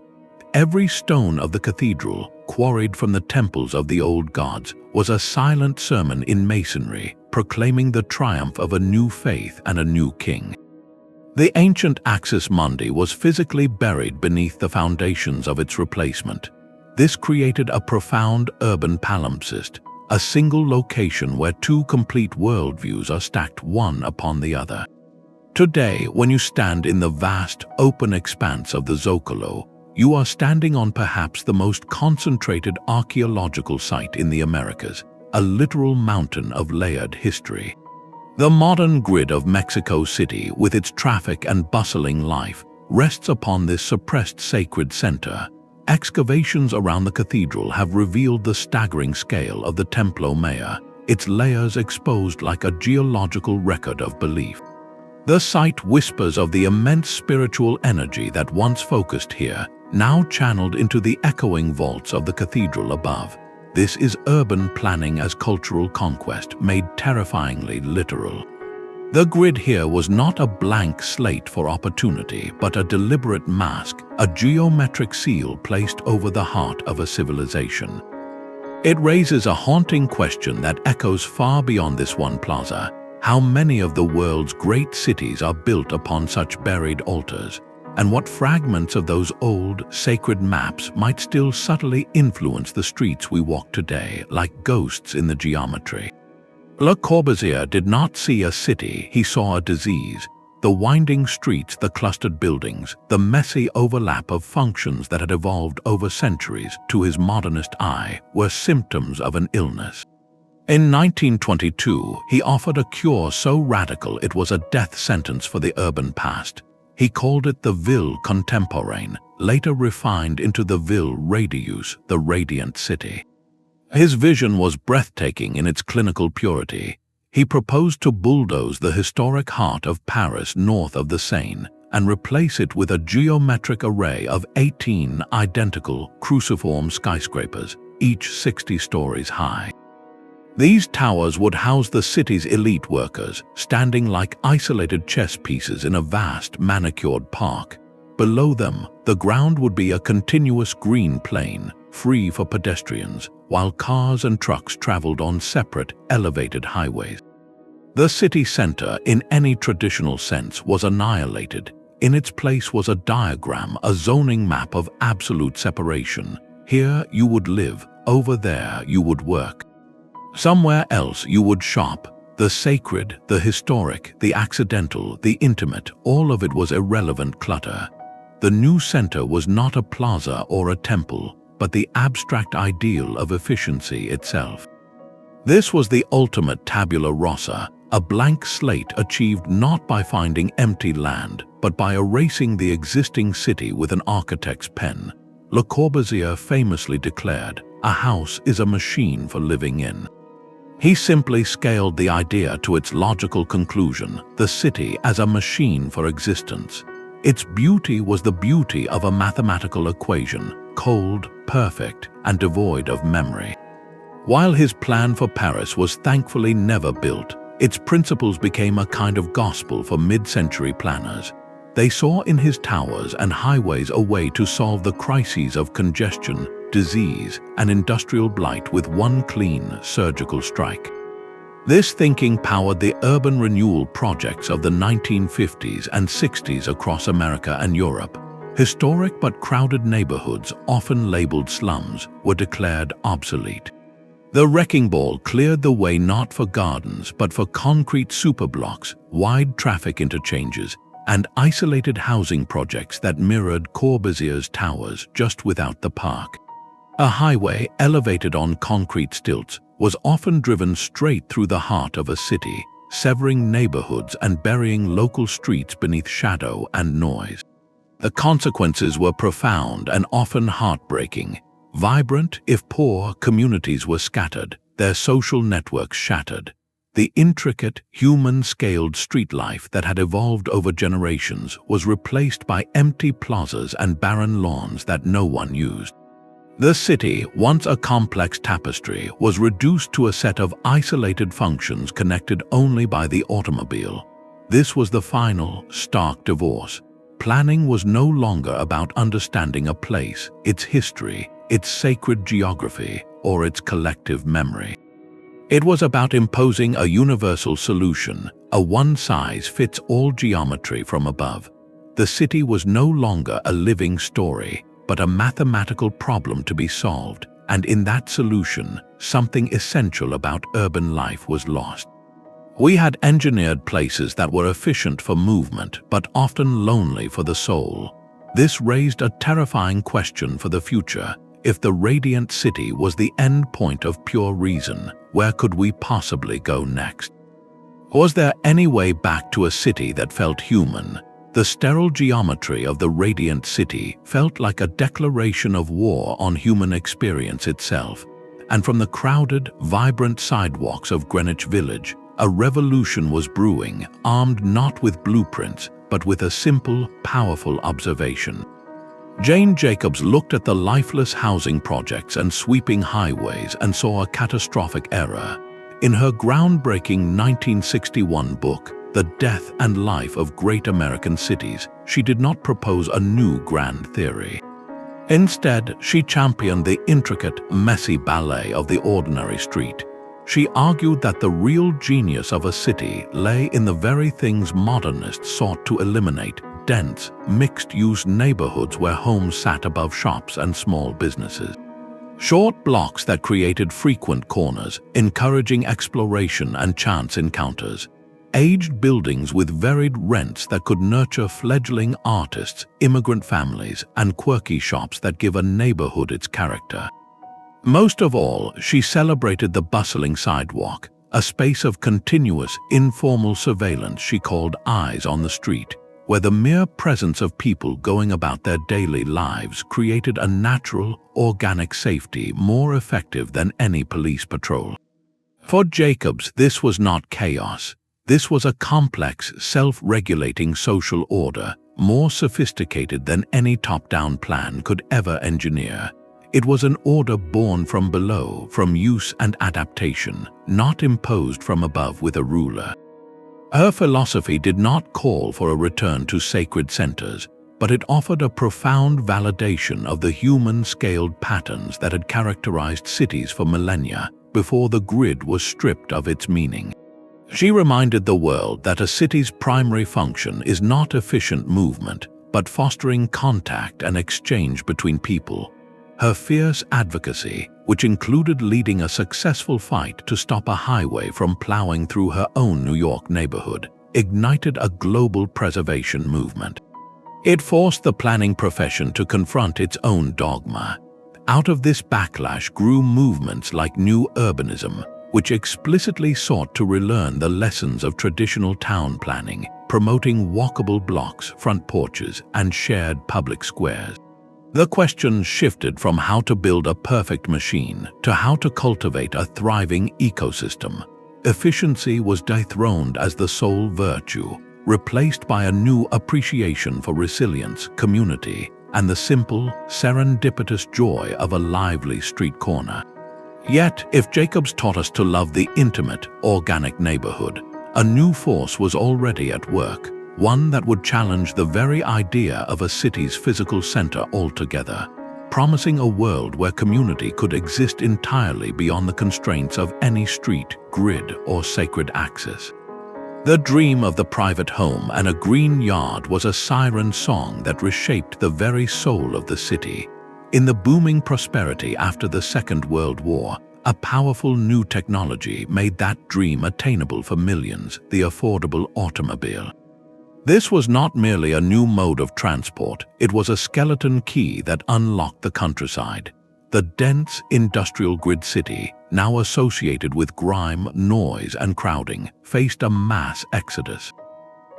Every stone of the cathedral, quarried from the temples of the old gods, was a silent sermon in masonry, proclaiming the triumph of a new faith and a new king. The ancient axis mundi was physically buried beneath the foundations of its replacement. This created a profound urban palimpsest, a single location where 2 complete worldviews are stacked one upon the other. Today, when you stand in the vast, open expanse of the Zocalo, you are standing on perhaps the most concentrated archaeological site in the Americas, a literal mountain of layered history. The modern grid of Mexico City, with its traffic and bustling life, rests upon this suppressed sacred center. Excavations around the cathedral have revealed the staggering scale of the Templo Mayor, its layers exposed like a geological record of belief. The site whispers of the immense spiritual energy that once focused here, now channeled into the echoing vaults of the cathedral above. This is urban planning as cultural conquest, made terrifyingly literal. The grid here was not a blank slate for opportunity, but a deliberate mask, a geometric seal placed over the heart of a civilization. It raises a haunting question that echoes far beyond this one plaza. How many of the world's great cities are built upon such buried altars? and what fragments of those old, sacred maps might still subtly influence the streets we walk today, like ghosts in the geometry. Le Corbusier did not see a city, he saw a disease. The winding streets, the clustered buildings, the messy overlap of functions that had evolved over centuries, to his modernist eye, were symptoms of an illness. In 1922, he offered a cure so radical it was a death sentence for the urban past. He called it the ville contemporaine, later refined into the ville radius, the radiant city. His vision was breathtaking in its clinical purity. He proposed to bulldoze the historic heart of Paris north of the Seine and replace it with a geometric array of 18 identical cruciform skyscrapers, each 60 stories high. These towers would house the city's elite workers, standing like isolated chess pieces in a vast manicured park. Below them, the ground would be a continuous green plain, free for pedestrians, while cars and trucks traveled on separate, elevated highways. The city center, in any traditional sense, was annihilated. In its place was a diagram, a zoning map of absolute separation. Here you would live, over there you would work. Somewhere else you would shop. The sacred, the historic, the accidental, the intimate, all of it was irrelevant clutter. The new center was not a plaza or a temple, but the abstract ideal of efficiency itself. This was the ultimate tabula rasa, a blank slate achieved not by finding empty land, but by erasing the existing city with an architect's pen. Le Corbusier famously declared, "A house is a machine for living in." He simply scaled the idea to its logical conclusion, the city as a machine for existence. Its beauty was the beauty of a mathematical equation, cold, perfect, and devoid of memory. While his plan for Paris was thankfully never built, its principles became a kind of gospel for mid-century planners. They saw in his towers and highways a way to solve the crises of congestion, disease, and industrial blight with one clean, surgical strike. This thinking powered the urban renewal projects of the 1950s and 60s across America and Europe. Historic but crowded neighborhoods, often labeled slums, were declared obsolete. The wrecking ball cleared the way not for gardens but for concrete superblocks, wide traffic interchanges, and isolated housing projects that mirrored Corbusier's towers just without the park. A highway, elevated on concrete stilts, was often driven straight through the heart of a city, severing neighborhoods and burying local streets beneath shadow and noise. The consequences were profound and often heartbreaking. Vibrant, if poor, communities were scattered, their social networks shattered. The intricate, human-scaled street life that had evolved over generations was replaced by empty plazas and barren lawns that no one used. The city, once a complex tapestry, was reduced to a set of isolated functions connected only by the automobile. This was the final, stark divorce. Planning was no longer about understanding a place, its history, its sacred geography, or its collective memory. It was about imposing a universal solution, a one-size-fits-all geometry from above. The city was no longer a living story, but a mathematical problem to be solved, and in that solution, something essential about urban life was lost. We had engineered places that were efficient for movement, but often lonely for the soul. This raised a terrifying question for the future. If the radiant city was the end point of pure reason, where could we possibly go next? Was there any way back to a city that felt human? The sterile geometry of the radiant city felt like a declaration of war on human experience itself. And from the crowded, vibrant sidewalks of Greenwich Village, a revolution was brewing, armed not with blueprints, but with a simple, powerful observation. Jane Jacobs looked at the lifeless housing projects and sweeping highways and saw a catastrophic error. In her groundbreaking 1961 book, The Death and Life of Great American Cities, she did not propose a new grand theory. Instead, she championed the intricate, messy ballet of the ordinary street. She argued that the real genius of a city lay in the very things modernists sought to eliminate: dense, mixed-use neighborhoods where homes sat above shops and small businesses. Short blocks that created frequent corners, encouraging exploration and chance encounters. Aged buildings with varied rents that could nurture fledgling artists, immigrant families, and quirky shops that give a neighborhood its character. Most of all, she celebrated the bustling sidewalk, a space of continuous, informal surveillance she called eyes on the street, where the mere presence of people going about their daily lives created a natural, organic safety more effective than any police patrol. For Jacobs, this was not chaos. This was a complex, self-regulating social order, more sophisticated than any top-down plan could ever engineer. It was an order born from below, from use and adaptation, not imposed from above with a ruler. Her philosophy did not call for a return to sacred centers, but it offered a profound validation of the human-scaled patterns that had characterized cities for millennia before the grid was stripped of its meaning. She reminded the world that a city's primary function is not efficient movement, but fostering contact and exchange between people. Her fierce advocacy, which included leading a successful fight to stop a highway from plowing through her own New York neighborhood, ignited a global preservation movement. It forced the planning profession to confront its own dogma. Out of this backlash grew movements like New Urbanism, which explicitly sought to relearn the lessons of traditional town planning, promoting walkable blocks, front porches, and shared public squares. The question shifted from how to build a perfect machine to how to cultivate a thriving ecosystem. Efficiency was dethroned as the sole virtue, replaced by a new appreciation for resilience, community, and the simple, serendipitous joy of a lively street corner. Yet, if Jacobs taught us to love the intimate, organic neighborhood, a new force was already at work, one that would challenge the very idea of a city's physical center altogether, promising a world where community could exist entirely beyond the constraints of any street, grid, or sacred axis. The dream of the private home and a green yard was a siren song that reshaped the very soul of the city. In the booming prosperity after the Second World War, a powerful new technology made that dream attainable for millions, the affordable automobile. This was not merely a new mode of transport, it was a skeleton key that unlocked the countryside. The dense, industrial grid city, now associated with grime, noise, and crowding, faced a mass exodus.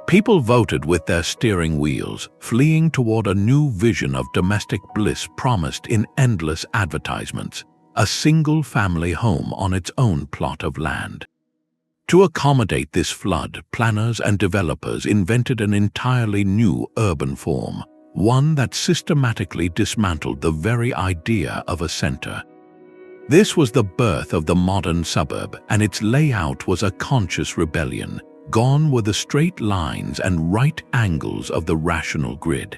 People voted with their steering wheels, fleeing toward a new vision of domestic bliss promised in endless advertisements, a single-family home on its own plot of land. To accommodate this flood, planners and developers invented an entirely new urban form, one that systematically dismantled the very idea of a center. This was the birth of the modern suburb, and its layout was a conscious rebellion. Gone were the straight lines and right angles of the rational grid.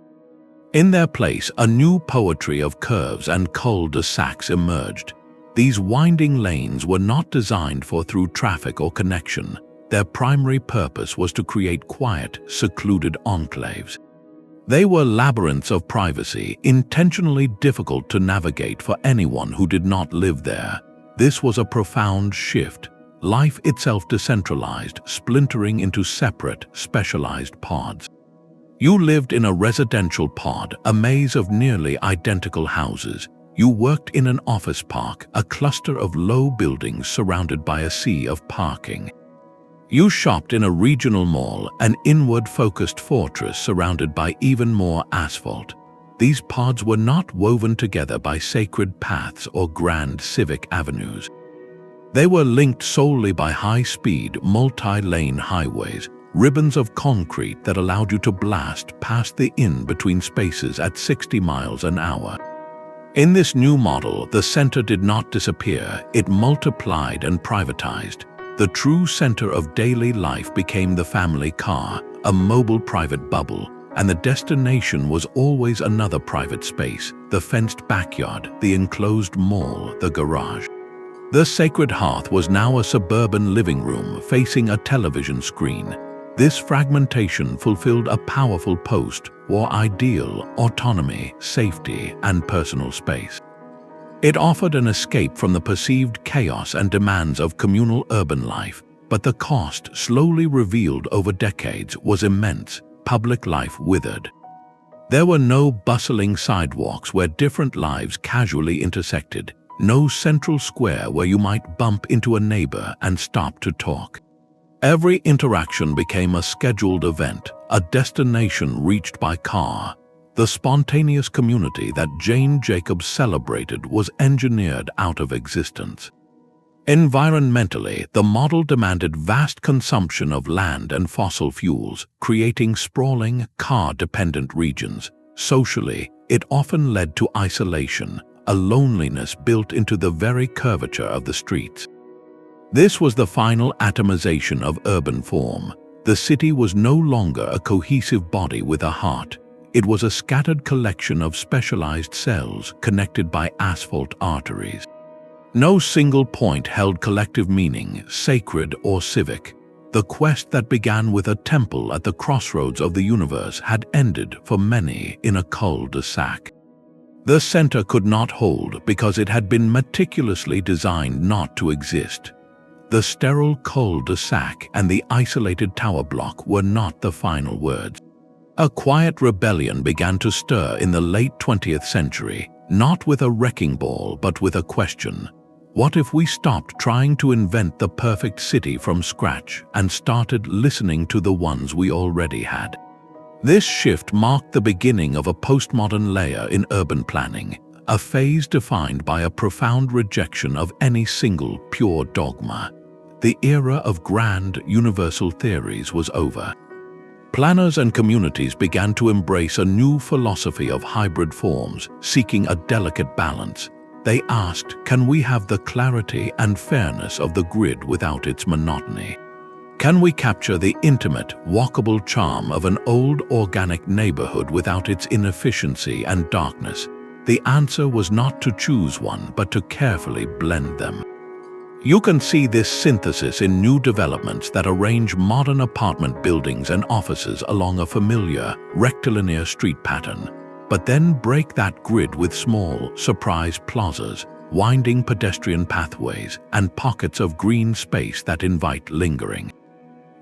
In their place, a new poetry of curves and cul-de-sacs emerged. These winding lanes were not designed for through traffic or connection. Their primary purpose was to create quiet, secluded enclaves. They were labyrinths of privacy, intentionally difficult to navigate for anyone who did not live there. This was a profound shift. Life itself decentralized, splintering into separate, specialized pods. You lived in a residential pod, a maze of nearly identical houses. You worked in an office park, a cluster of low buildings surrounded by a sea of parking. You shopped in a regional mall, an inward-focused fortress surrounded by even more asphalt. These pods were not woven together by sacred paths or grand civic avenues. They were linked solely by high-speed, multi-lane highways, ribbons of concrete that allowed you to blast past the in-between spaces at 60 miles an hour. In this new model, the center did not disappear, it multiplied and privatized. The true center of daily life became the family car, a mobile private bubble, and the destination was always another private space, the fenced backyard, the enclosed mall, the garage. The sacred hearth was now a suburban living room facing a television screen. This fragmentation fulfilled a powerful post-war ideal: autonomy, safety, and personal space. It offered an escape from the perceived chaos and demands of communal urban life, but the cost, slowly revealed over decades, was immense. Public life withered. There were no bustling sidewalks where different lives casually intersected, no central square where you might bump into a neighbor and stop to talk. Every interaction became a scheduled event, a destination reached by car. The spontaneous community that Jane Jacobs celebrated was engineered out of existence. Environmentally, the model demanded vast consumption of land and fossil fuels, creating sprawling, car-dependent regions. Socially, it often led to isolation, a loneliness built into the very curvature of the streets. This was the final atomization of urban form. The city was no longer a cohesive body with a heart. It was a scattered collection of specialized cells connected by asphalt arteries. No single point held collective meaning, sacred or civic. The quest that began with a temple at the crossroads of the universe had ended for many in a cul-de-sac. The center could not hold because it had been meticulously designed not to exist. The sterile cul-de-sac and the isolated tower block were not the final words. A quiet rebellion began to stir in the late 20th century, not with a wrecking ball but with a question. What if we stopped trying to invent the perfect city from scratch and started listening to the ones we already had? This shift marked the beginning of a postmodern layer in urban planning, a phase defined by a profound rejection of any single pure dogma. The era of grand, universal theories was over. Planners and communities began to embrace a new philosophy of hybrid forms, seeking a delicate balance. They asked, can we have the clarity and fairness of the grid without its monotony? Can we capture the intimate, walkable charm of an old organic neighborhood without its inefficiency and darkness? The answer was not to choose one, but to carefully blend them. You can see this synthesis in new developments that arrange modern apartment buildings and offices along a familiar, rectilinear street pattern, but then break that grid with small, surprise plazas, winding pedestrian pathways, and pockets of green space that invite lingering.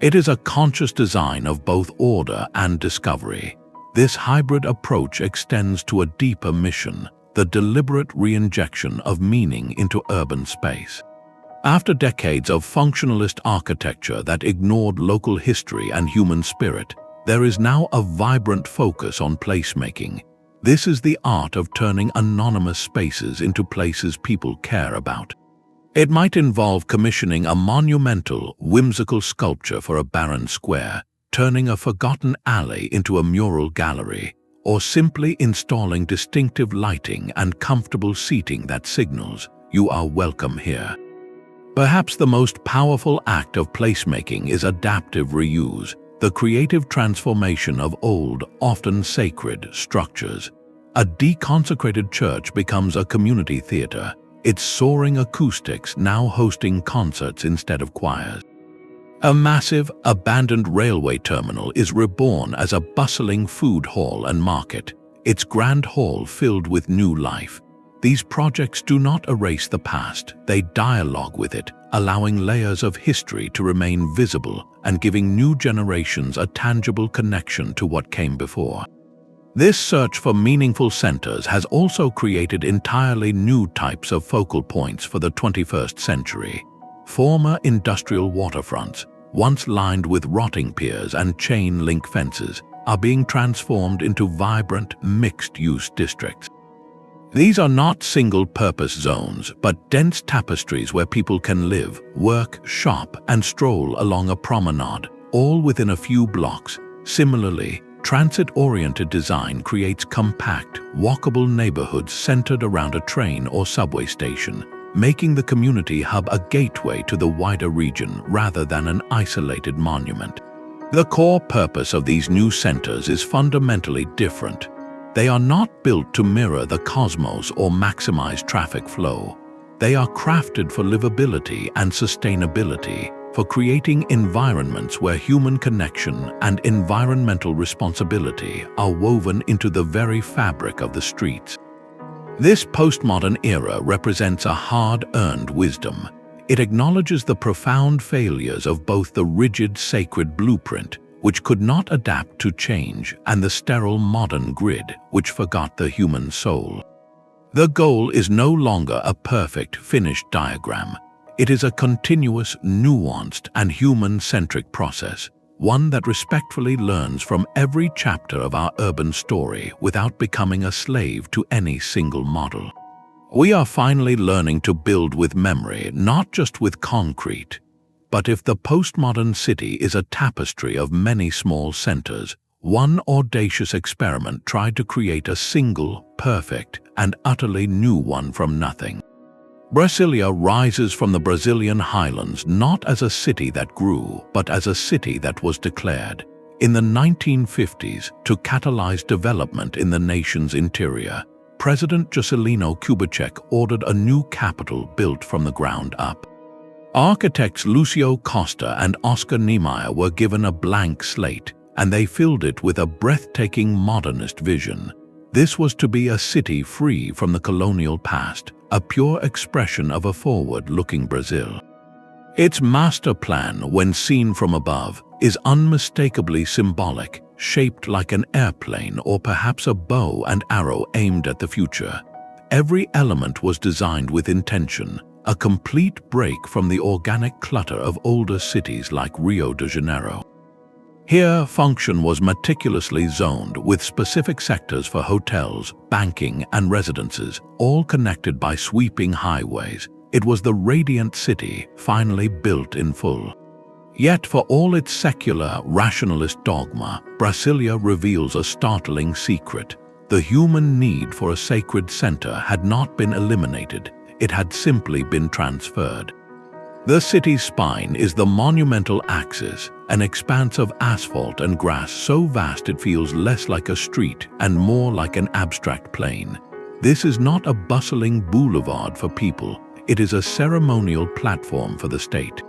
It is a conscious design of both order and discovery. This hybrid approach extends to a deeper mission, the deliberate reinjection of meaning into urban space. After decades of functionalist architecture that ignored local history and human spirit, there is now a vibrant focus on placemaking. This is the art of turning anonymous spaces into places people care about. It might involve commissioning a monumental, whimsical sculpture for a barren square, turning a forgotten alley into a mural gallery, or simply installing distinctive lighting and comfortable seating that signals, "You are welcome here." Perhaps the most powerful act of placemaking is adaptive reuse, the creative transformation of old, often sacred, structures. A deconsecrated church becomes a community theater, its soaring acoustics now hosting concerts instead of choirs. A massive, abandoned railway terminal is reborn as a bustling food hall and market, its grand hall filled with new life. These projects do not erase the past, they dialogue with it, allowing layers of history to remain visible and giving new generations a tangible connection to what came before. This search for meaningful centers has also created entirely new types of focal points for the 21st century. Former industrial waterfronts, once lined with rotting piers and chain-link fences, are being transformed into vibrant, mixed-use districts. These are not single-purpose zones, but dense tapestries where people can live, work, shop, and stroll along a promenade, all within a few blocks. Similarly, transit-oriented design creates compact, walkable neighborhoods centered around a train or subway station, making the community hub a gateway to the wider region rather than an isolated monument. The core purpose of these new centers is fundamentally different. They are not built to mirror the cosmos or maximize traffic flow. They are crafted for livability and sustainability, for creating environments where human connection and environmental responsibility are woven into the very fabric of the streets. This postmodern era represents a hard-earned wisdom. It acknowledges the profound failures of both the rigid sacred blueprint, which could not adapt to change, and the sterile modern grid, which forgot the human soul. The goal is no longer a perfect, finished diagram. It is a continuous, nuanced, and human-centric process, one that respectfully learns from every chapter of our urban story without becoming a slave to any single model. We are finally learning to build with memory, not just with concrete. But if the postmodern city is a tapestry of many small centers, one audacious experiment tried to create a single, perfect, and utterly new one from nothing. Brasilia rises from the Brazilian highlands not as a city that grew, but as a city that was declared. In the 1950s, to catalyze development in the nation's interior, President Juscelino Kubitschek ordered a new capital built from the ground up. Architects Lucio Costa and Oscar Niemeyer were given a blank slate, and they filled it with a breathtaking modernist vision. This was to be a city free from the colonial past, a pure expression of a forward-looking Brazil. Its master plan, when seen from above, is unmistakably symbolic, shaped like an airplane or perhaps a bow and arrow aimed at the future. Every element was designed with intention, a complete break from the organic clutter of older cities like Rio de Janeiro. Here, function was meticulously zoned with specific sectors for hotels, banking, and residences, all connected by sweeping highways. It was the radiant city, finally built in full. Yet for all its secular, rationalist dogma, Brasilia reveals a startling secret. The human need for a sacred center had not been eliminated. It had simply been transferred. The city's spine is the monumental axis, an expanse of asphalt and grass so vast it feels less like a street and more like an abstract plain. This is not a bustling boulevard for people, it is a ceremonial platform for the state.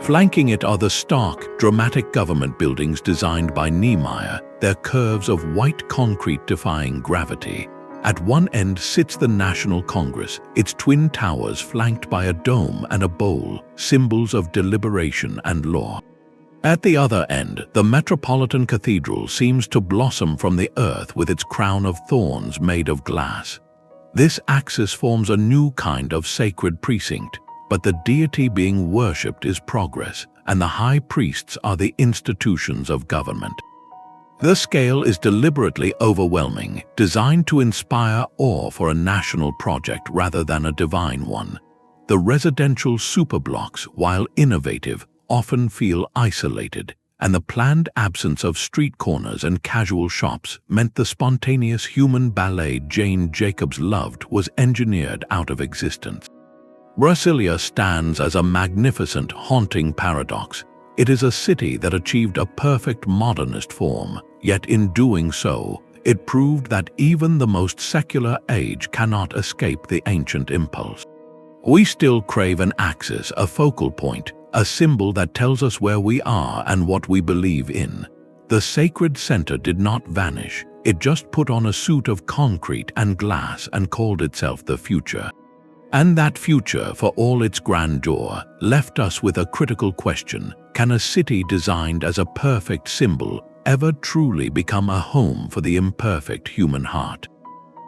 Flanking it are the stark, dramatic government buildings designed by Niemeyer, their curves of white concrete defying gravity. At one end sits the National Congress, its twin towers flanked by a dome and a bowl, symbols of deliberation and law. At the other end, the Metropolitan Cathedral seems to blossom from the earth with its crown of thorns made of glass. This axis forms a new kind of sacred precinct, but the deity being worshipped is progress, and the high priests are the institutions of government. The scale is deliberately overwhelming, designed to inspire awe for a national project rather than a divine one. The residential superblocks, while innovative, often feel isolated, and the planned absence of street corners and casual shops meant the spontaneous human ballet Jane Jacobs loved was engineered out of existence. Brasilia stands as a magnificent, haunting paradox. It is a city that achieved a perfect modernist form, yet in doing so, it proved that even the most secular age cannot escape the ancient impulse. We still crave an axis, a focal point, a symbol that tells us where we are and what we believe in. The sacred center did not vanish, it just put on a suit of concrete and glass and called itself the future. And that future, for all its grandeur, left us with a critical question: can a city designed as a perfect symbol ever truly become a home for the imperfect human heart?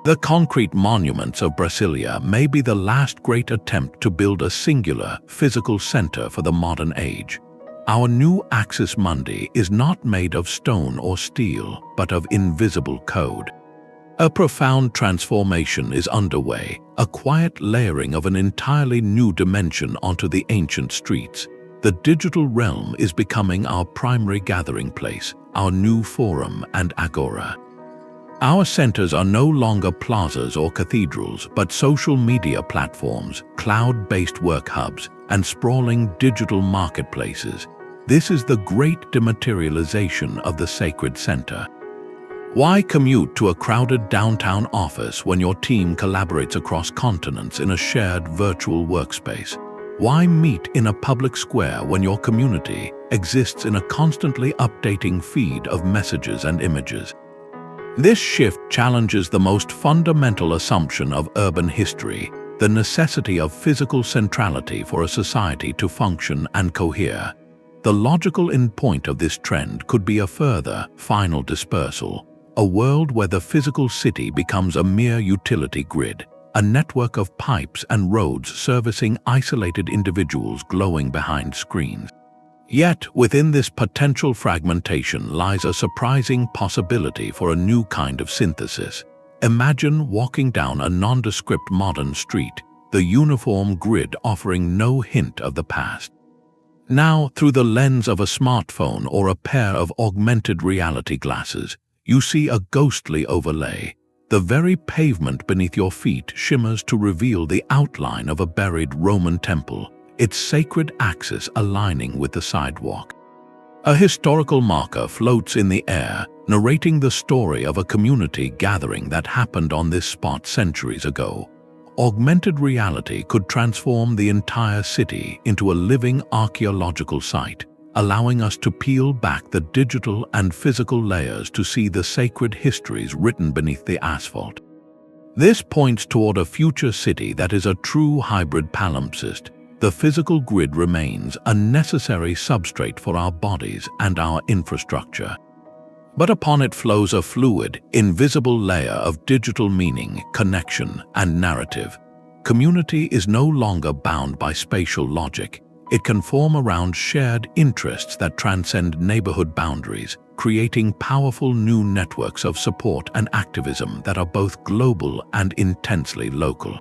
The concrete monuments of Brasilia may be the last great attempt to build a singular, physical center for the modern age. Our new Axis Mundi is not made of stone or steel, but of invisible code. A profound transformation is underway, a quiet layering of an entirely new dimension onto the ancient streets. The digital realm is becoming our primary gathering place, our new forum and agora. Our centers are no longer plazas or cathedrals, but social media platforms, cloud-based work hubs, and sprawling digital marketplaces. This is the great dematerialization of the sacred center. Why commute to a crowded downtown office when your team collaborates across continents in a shared virtual workspace? Why meet in a public square when your community exists in a constantly updating feed of messages and images? This shift challenges the most fundamental assumption of urban history, the necessity of physical centrality for a society to function and cohere. The logical endpoint of this trend could be a further, final dispersal, a world where the physical city becomes a mere utility grid, a network of pipes and roads servicing isolated individuals glowing behind screens. Yet, within this potential fragmentation lies a surprising possibility for a new kind of synthesis. Imagine walking down a nondescript modern street, the uniform grid offering no hint of the past. Now, through the lens of a smartphone or a pair of augmented reality glasses, you see a ghostly overlay. The very pavement beneath your feet shimmers to reveal the outline of a buried Roman temple, its sacred axis aligning with the sidewalk. A historical marker floats in the air, narrating the story of a community gathering that happened on this spot centuries ago. Augmented reality could transform the entire city into a living archaeological site, allowing us to peel back the digital and physical layers to see the sacred histories written beneath the asphalt. This points toward a future city that is a true hybrid palimpsest. The physical grid remains a necessary substrate for our bodies and our infrastructure. But upon it flows a fluid, invisible layer of digital meaning, connection, and narrative. Community is no longer bound by spatial logic. It can form around shared interests that transcend neighborhood boundaries, creating powerful new networks of support and activism that are both global and intensely local.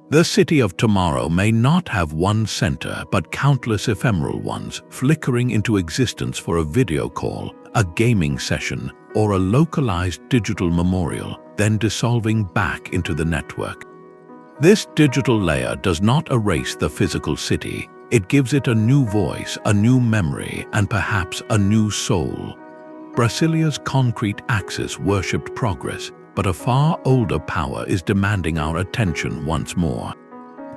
The city of tomorrow may not have one center but countless ephemeral ones, flickering into existence for a video call, a gaming session, or a localized digital memorial, then dissolving back into the network. This digital layer does not erase the physical city. It gives it a new voice, a new memory, and perhaps a new soul. Brasilia's concrete axis worshipped progress, but a far older power is demanding our attention once more.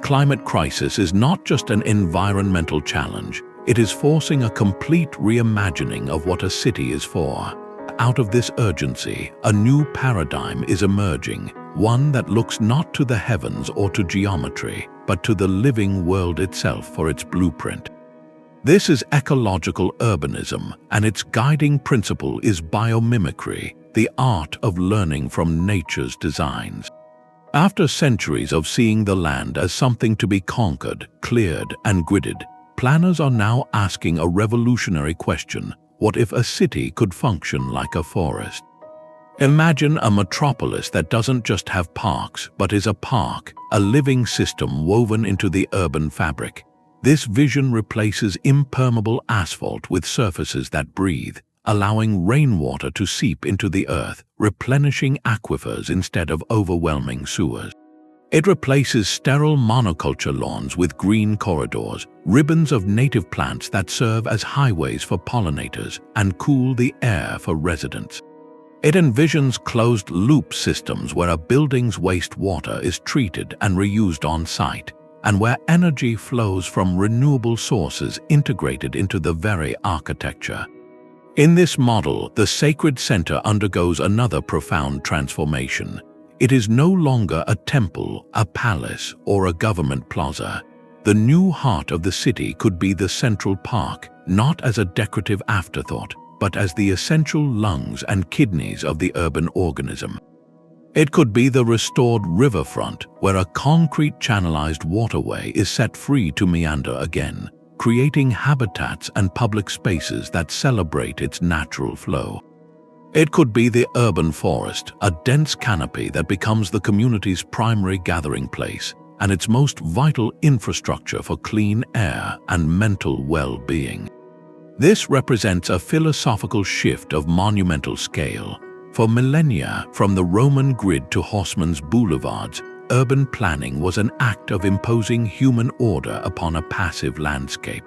Climate crisis is not just an environmental challenge, it is forcing a complete reimagining of what a city is for. Out of this urgency, a new paradigm is emerging, one that looks not to the heavens or to geometry, but to the living world itself for its blueprint. This is ecological urbanism, and its guiding principle is biomimicry, the art of learning from nature's designs. After centuries of seeing the land as something to be conquered, cleared, and gridded, planners are now asking a revolutionary question: what if a city could function like a forest? Imagine a metropolis that doesn't just have parks, but is a park, a living system woven into the urban fabric. This vision replaces impermeable asphalt with surfaces that breathe, allowing rainwater to seep into the earth, replenishing aquifers instead of overwhelming sewers. It replaces sterile monoculture lawns with green corridors, ribbons of native plants that serve as highways for pollinators and cool the air for residents. It envisions closed-loop systems where a building's wastewater is treated and reused on-site, and where energy flows from renewable sources integrated into the very architecture. In this model, the sacred center undergoes another profound transformation. It is no longer a temple, a palace, or a government plaza. The new heart of the city could be the central park, not as a decorative afterthought, but as the essential lungs and kidneys of the urban organism. It could be the restored riverfront, where a concrete channelized waterway is set free to meander again, creating habitats and public spaces that celebrate its natural flow. It could be the urban forest, a dense canopy that becomes the community's primary gathering place and its most vital infrastructure for clean air and mental well-being. This represents a philosophical shift of monumental scale. For millennia, from the Roman grid to Haussmann's boulevards, urban planning was an act of imposing human order upon a passive landscape.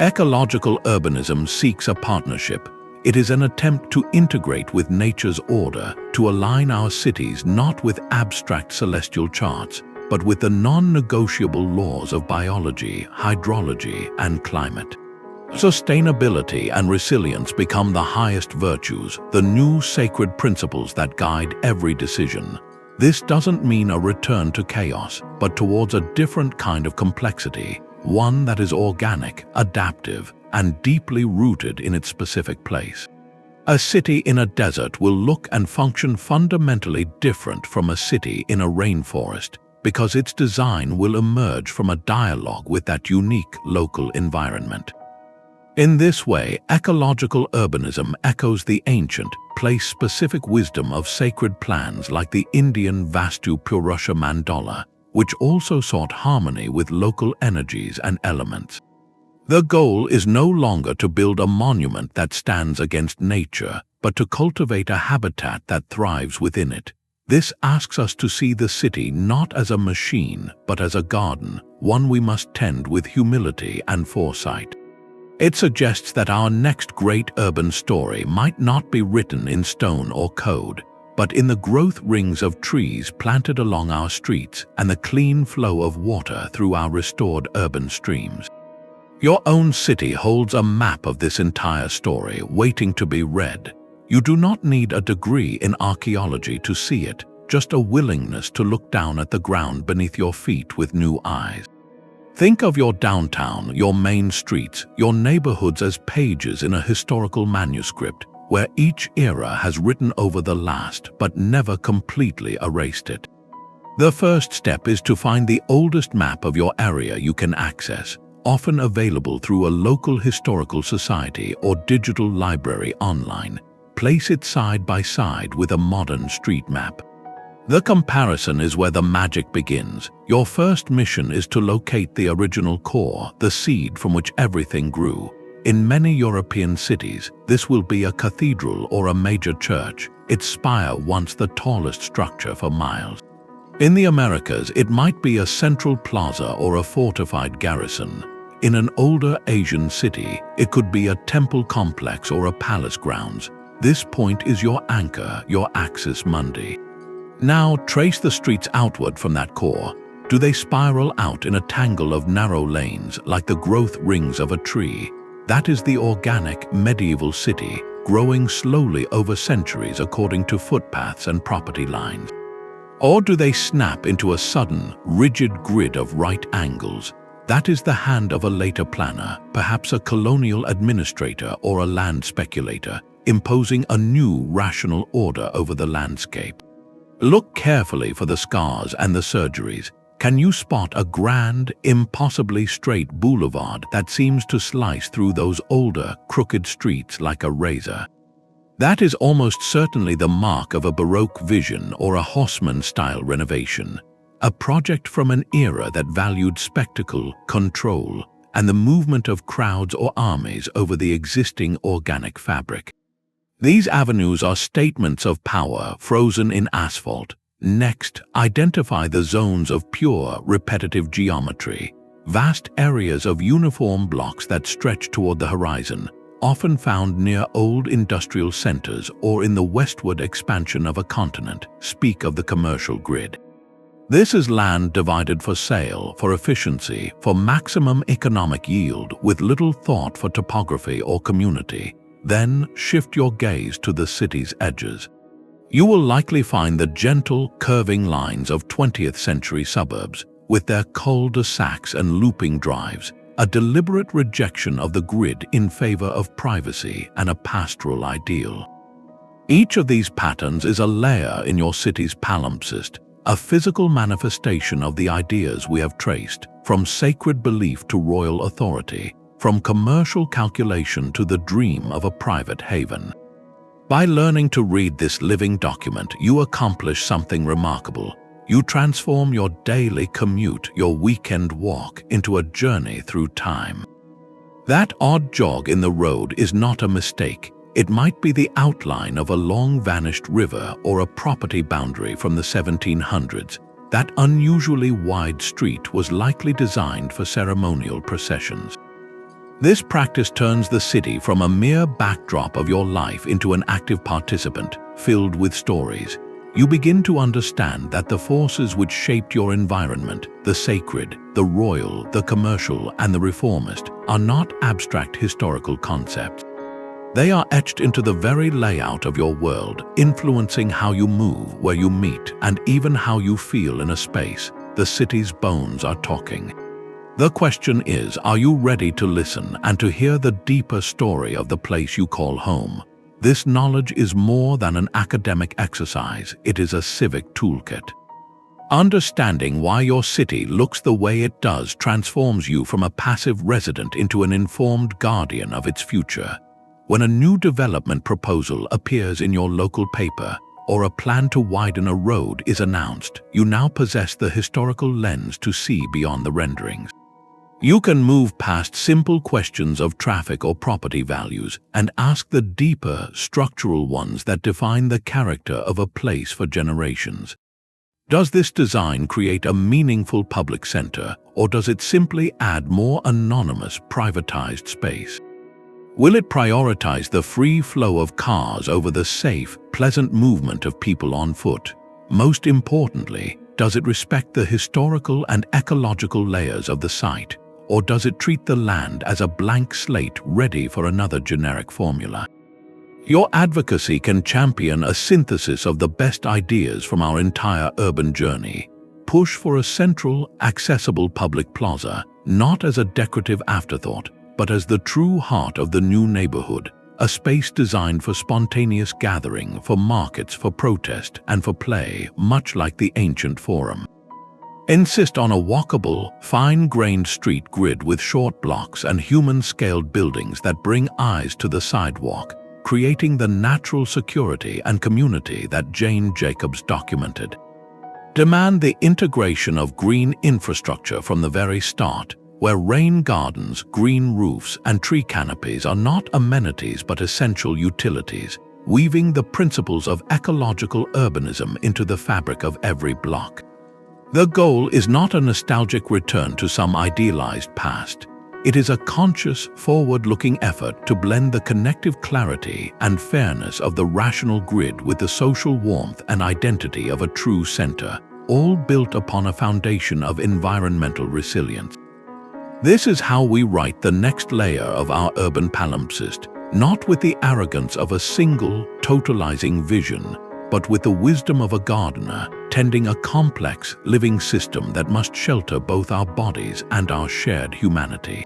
Ecological urbanism seeks a partnership. It is an attempt to integrate with nature's order, to align our cities not with abstract celestial charts, but with the non-negotiable laws of biology, hydrology, and climate. Sustainability and resilience become the highest virtues, the new sacred principles that guide every decision. This doesn't mean a return to chaos, but towards a different kind of complexity, one that is organic, adaptive, and deeply rooted in its specific place. A city in a desert will look and function fundamentally different from a city in a rainforest, because its design will emerge from a dialogue with that unique local environment. In this way, ecological urbanism echoes the ancient, place-specific wisdom of sacred plans like the Indian Vastu Purusha Mandala, which also sought harmony with local energies and elements. The goal is no longer to build a monument that stands against nature, but to cultivate a habitat that thrives within it. This asks us to see the city not as a machine, but as a garden, one we must tend with humility and foresight. It suggests that our next great urban story might not be written in stone or code, but in the growth rings of trees planted along our streets and the clean flow of water through our restored urban streams. Your own city holds a map of this entire story waiting to be read. You do not need a degree in archaeology to see it, just a willingness to look down at the ground beneath your feet with new eyes. Think of your downtown, your main streets, your neighborhoods as pages in a historical manuscript, where each era has written over the last but never completely erased it. The first step is to find the oldest map of your area you can access, often available through a local historical society or digital library online. Place it side by side with a modern street map. The comparison is where the magic begins. Your first mission is to locate the original core, the seed from which everything grew. In many European cities, this will be a cathedral or a major church, its spire once the tallest structure for miles. In the Americas, it might be a central plaza or a fortified garrison. In an older Asian city, it could be a temple complex or a palace grounds. This point is your anchor, your axis mundi. Now trace the streets outward from that core. Do they spiral out in a tangle of narrow lanes like the growth rings of a tree? That is the organic medieval city, growing slowly over centuries according to footpaths and property lines. Or do they snap into a sudden, rigid grid of right angles? That is the hand of a later planner, perhaps a colonial administrator or a land speculator, imposing a new rational order over the landscape. Look carefully for the scars and the surgeries. Can you spot a grand, impossibly straight boulevard that seems to slice through those older, crooked streets like a razor? That is almost certainly the mark of a Baroque vision or a Haussmann-style renovation, a project from an era that valued spectacle, control, and the movement of crowds or armies over the existing organic fabric. These avenues are statements of power frozen in asphalt. Next, identify the zones of pure, repetitive geometry, vast areas of uniform blocks that stretch toward the horizon, often found near old industrial centers or in the westward expansion of a continent. Speak of the commercial grid. This is land divided for sale, for efficiency, for maximum economic yield, with little thought for topography or community. Then shift your gaze to the city's edges. You will likely find the gentle, curving lines of 20th century suburbs, with their cul-de-sacs and looping drives, a deliberate rejection of the grid in favor of privacy and a pastoral ideal. Each of these patterns is a layer in your city's palimpsest, a physical manifestation of the ideas we have traced, from sacred belief to royal authority, from commercial calculation to the dream of a private haven. By learning to read this living document, you accomplish something remarkable. You transform your daily commute, your weekend walk, into a journey through time. That odd jog in the road is not a mistake. It might be the outline of a long-vanished river or a property boundary from the 1700s. That unusually wide street was likely designed for ceremonial processions. This practice turns the city from a mere backdrop of your life into an active participant, filled with stories. you begin to understand that the forces which shaped your environment, the sacred, the royal, the commercial, and the reformist, are not abstract historical concepts. They are etched into the very layout of your world, influencing how you move, where you meet, and even how you feel in a space. The city's bones are talking. The question is, are you ready to listen and to hear the deeper story of the place you call home? This knowledge is more than an academic exercise, it is a civic toolkit. Understanding why your city looks the way it does transforms you from a passive resident into an informed guardian of its future. When a new development proposal appears in your local paper, or a plan to widen a road is announced, you now possess the historical lens to see beyond the renderings. You can move past simple questions of traffic or property values and ask the deeper, structural ones that define the character of a place for generations. Does this design create a meaningful public center, or does it simply add more anonymous, privatized space? Will it prioritize the free flow of cars over the safe, pleasant movement of people on foot? Most importantly, does it respect the historical and ecological layers of the site? Or does it treat the land as a blank slate ready for another generic formula? Your advocacy can champion a synthesis of the best ideas from our entire urban journey. Push for a central, accessible public plaza, not as a decorative afterthought, but as the true heart of the new neighborhood, a space designed for spontaneous gathering, for markets, for protest, and for play, much like the ancient forum. Insist on a walkable, fine-grained street grid with short blocks and human-scaled buildings that bring eyes to the sidewalk, creating the natural security and community that Jane Jacobs documented. Demand the integration of green infrastructure from the very start, where rain gardens, green roofs, and tree canopies are not amenities but essential utilities, weaving the principles of ecological urbanism into the fabric of every block. The goal is not a nostalgic return to some idealized past. It is a conscious, forward-looking effort to blend the connective clarity and fairness of the rational grid with the social warmth and identity of a true center, all built upon a foundation of environmental resilience. This is how we write the next layer of our urban palimpsest, not with the arrogance of a single, totalizing vision, but with the wisdom of a gardener, tending a complex, living system that must shelter both our bodies and our shared humanity.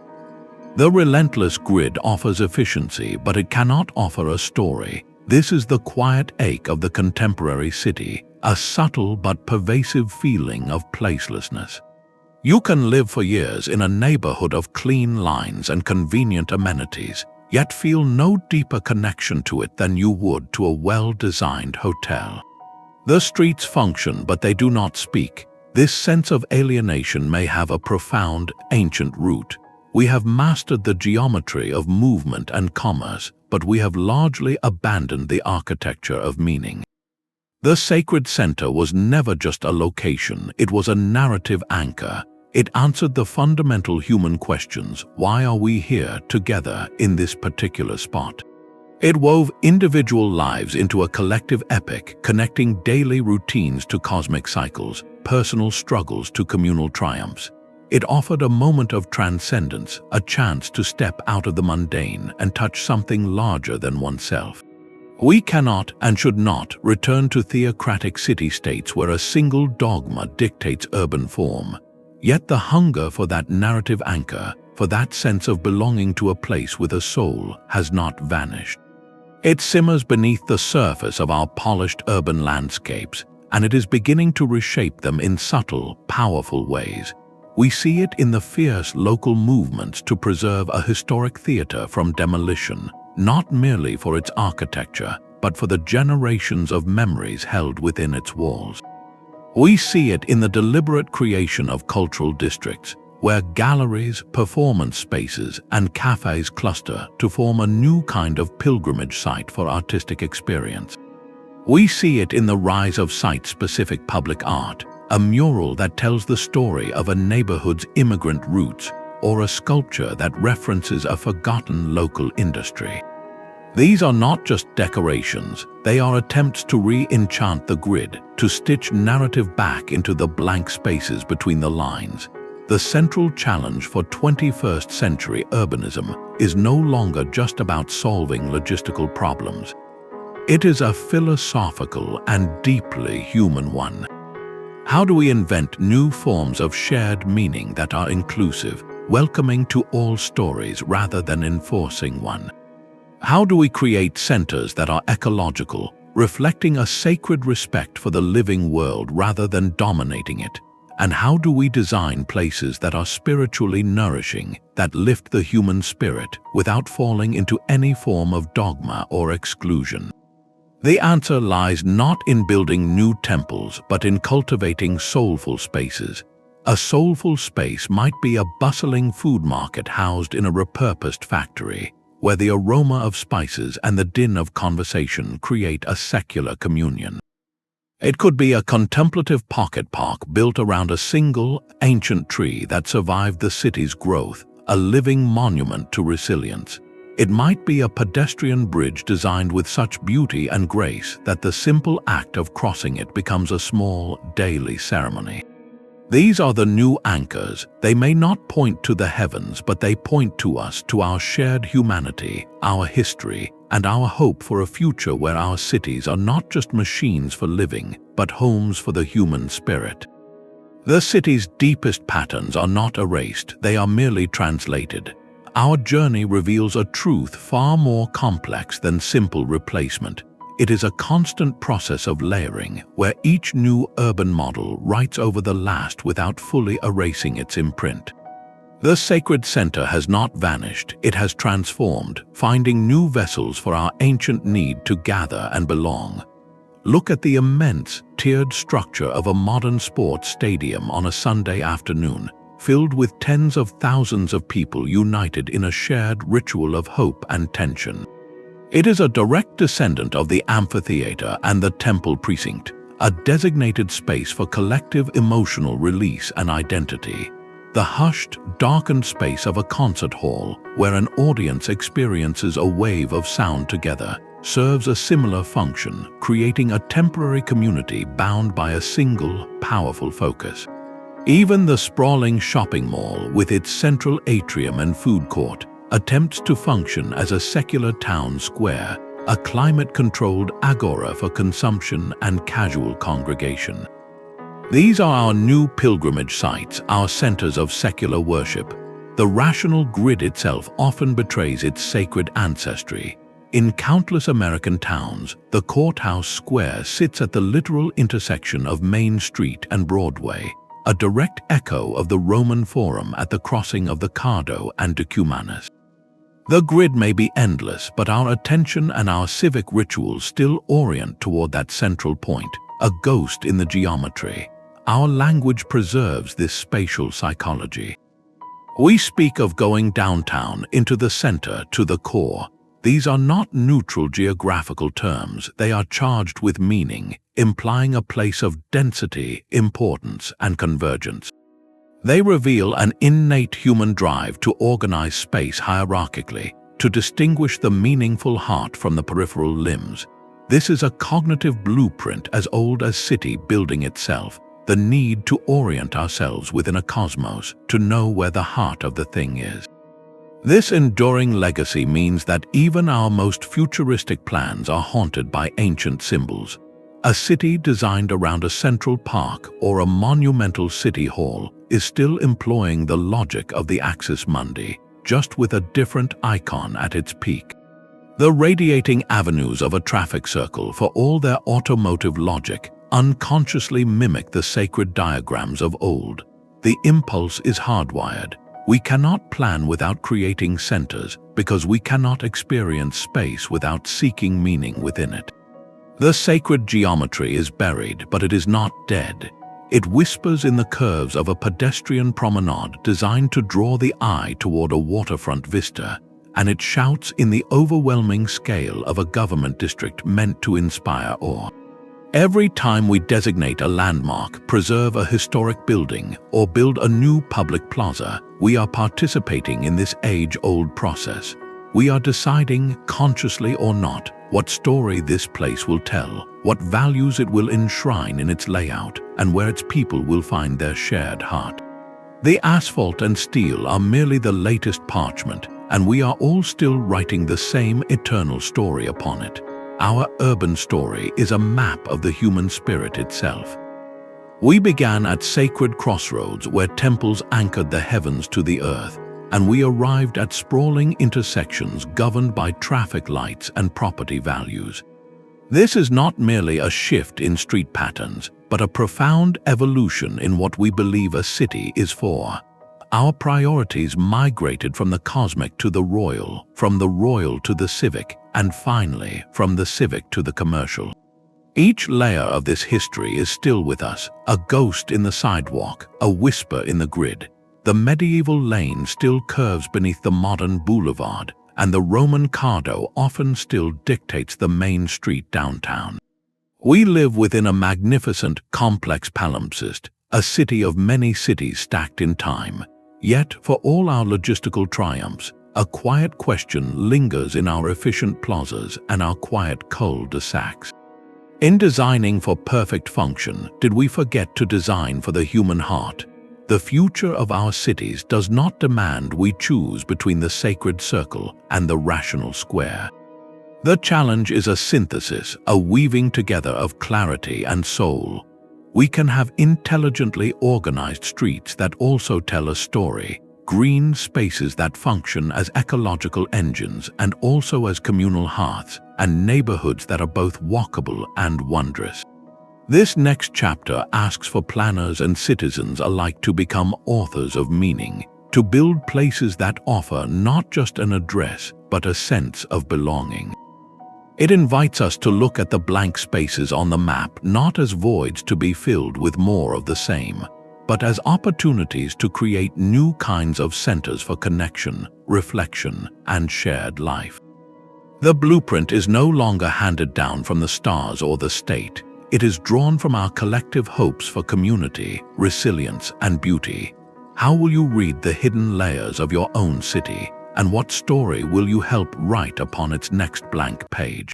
The relentless grid offers efficiency, but it cannot offer a story. This is the quiet ache of the contemporary city, a subtle but pervasive feeling of placelessness. You can live for years in a neighborhood of clean lines and convenient amenities, yet feel no deeper connection to it than you would to a well-designed hotel. The streets function, but they do not speak. This sense of alienation may have a profound, ancient root. We have mastered the geometry of movement and commerce, but we have largely abandoned the architecture of meaning. The sacred center was never just a location, it was a narrative anchor. It answered the fundamental human questions: why are we here together in this particular spot? It wove individual lives into a collective epic, connecting daily routines to cosmic cycles, personal struggles to communal triumphs. It offered a moment of transcendence, a chance to step out of the mundane and touch something larger than oneself. We cannot and should not return to theocratic city-states where a single dogma dictates urban form. Yet the hunger for that narrative anchor, for that sense of belonging to a place with a soul, has not vanished. It simmers beneath the surface of our polished urban landscapes, and it is beginning to reshape them in subtle, powerful ways. We see it in the fierce local movements to preserve a historic theater from demolition, not merely for its architecture, but for the generations of memories held within its walls. We see it in the deliberate creation of cultural districts, where galleries, performance spaces, and cafes cluster to form a new kind of pilgrimage site for artistic experience. We see it in the rise of site-specific public art, a mural that tells the story of a neighborhood's immigrant roots, or a sculpture that references a forgotten local industry. These are not just decorations, they are attempts to re-enchant the grid, to stitch narrative back into the blank spaces between the lines. The central challenge for 21st century urbanism is no longer just about solving logistical problems. It is a philosophical and deeply human one. How do we invent new forms of shared meaning that are inclusive, welcoming to all stories rather than enforcing one? How do we create centers that are ecological, reflecting a sacred respect for the living world rather than dominating it? And how do we design places that are spiritually nourishing, that lift the human spirit without falling into any form of dogma or exclusion? The answer lies not in building new temples, but in cultivating soulful spaces. A soulful space might be a bustling food market housed in a repurposed factory, where the aroma of spices and the din of conversation create a secular communion. It could be a contemplative pocket park built around a single, ancient tree that survived the city's growth, a living monument to resilience. It might be a pedestrian bridge designed with such beauty and grace that the simple act of crossing it becomes a small, daily ceremony. These are the new anchors. They may not point to the heavens, but they point to us, to our shared humanity, our history, and our hope for a future where our cities are not just machines for living, but homes for the human spirit. The city's deepest patterns are not erased, they are merely translated. Our journey reveals a truth far more complex than simple replacement. It is a constant process of layering, where each new urban model writes over the last without fully erasing its imprint. The sacred center has not vanished, it has transformed, finding new vessels for our ancient need to gather and belong. Look at the immense, tiered structure of a modern sports stadium on a Sunday afternoon, filled with tens of thousands of people united in a shared ritual of hope and tension. It is a direct descendant of the amphitheater and the temple precinct, a designated space for collective emotional release and identity. The hushed, darkened space of a concert hall, where an audience experiences a wave of sound together, serves a similar function, creating a temporary community bound by a single, powerful focus. Even the sprawling shopping mall, with its central atrium and food court, attempts to function as a secular town square, a climate-controlled agora for consumption and casual congregation. These are our new pilgrimage sites, our centers of secular worship. The rational grid itself often betrays its sacred ancestry. In countless American towns, the courthouse square sits at the literal intersection of Main Street and Broadway, a direct echo of the Roman Forum at the crossing of the Cardo and Decumanus. The grid may be endless, but our attention and our civic rituals still orient toward that central point, a ghost in the geometry. Our language preserves this spatial psychology. We speak of going downtown, into the center, to the core. These are not neutral geographical terms, they are charged with meaning, implying a place of density, importance, and convergence. They reveal an innate human drive to organize space hierarchically, to distinguish the meaningful heart from the peripheral limbs. This is a cognitive blueprint as old as city building itself, the need to orient ourselves within a cosmos, to know where the heart of the thing is. This enduring legacy means that even our most futuristic plans are haunted by ancient symbols. A city designed around a central park or a monumental city hall is still employing the logic of the axis mundi, just with a different icon at its peak. The radiating avenues of a traffic circle, for all their automotive logic, unconsciously mimic the sacred diagrams of old. The impulse is hardwired. We cannot plan without creating centers, because we cannot experience space without seeking meaning within it. The sacred geometry is buried, but it is not dead. It whispers in the curves of a pedestrian promenade designed to draw the eye toward a waterfront vista, and it shouts in the overwhelming scale of a government district meant to inspire awe. Every time we designate a landmark, preserve a historic building, or build a new public plaza, we are participating in this age-old process. We are deciding, consciously or not, what story this place will tell, what values it will enshrine in its layout, and where its people will find their shared heart. The asphalt and steel are merely the latest parchment, and we are all still writing the same eternal story upon it. Our urban story is a map of the human spirit itself. We began at sacred crossroads where temples anchored the heavens to the earth, and we arrived at sprawling intersections governed by traffic lights and property values. This is not merely a shift in street patterns, but a profound evolution in what we believe a city is for. Our priorities migrated from the cosmic to the royal, from the royal to the civic, and finally, from the civic to the commercial. Each layer of this history is still with us, a ghost in the sidewalk, a whisper in the grid. The medieval lane still curves beneath the modern boulevard, and the Roman cardo often still dictates the main street downtown. We live within a magnificent, complex palimpsest, a city of many cities stacked in time. Yet, for all our logistical triumphs, a quiet question lingers in our efficient plazas and our quiet cul-de-sacs. In designing for perfect function, did we forget to design for the human heart? The future of our cities does not demand we choose between the sacred circle and the rational square. The challenge is a synthesis, a weaving together of clarity and soul. We can have intelligently organized streets that also tell a story, green spaces that function as ecological engines and also as communal hearths, and neighborhoods that are both walkable and wondrous. This next chapter asks for planners and citizens alike to become authors of meaning, to build places that offer not just an address, but a sense of belonging. It invites us to look at the blank spaces on the map not as voids to be filled with more of the same, but as opportunities to create new kinds of centers for connection, reflection, and shared life. The blueprint is no longer handed down from the stars or the state. It is drawn from our collective hopes for community, resilience, and beauty. How will you read the hidden layers of your own city, and what story will you help write upon its next blank page?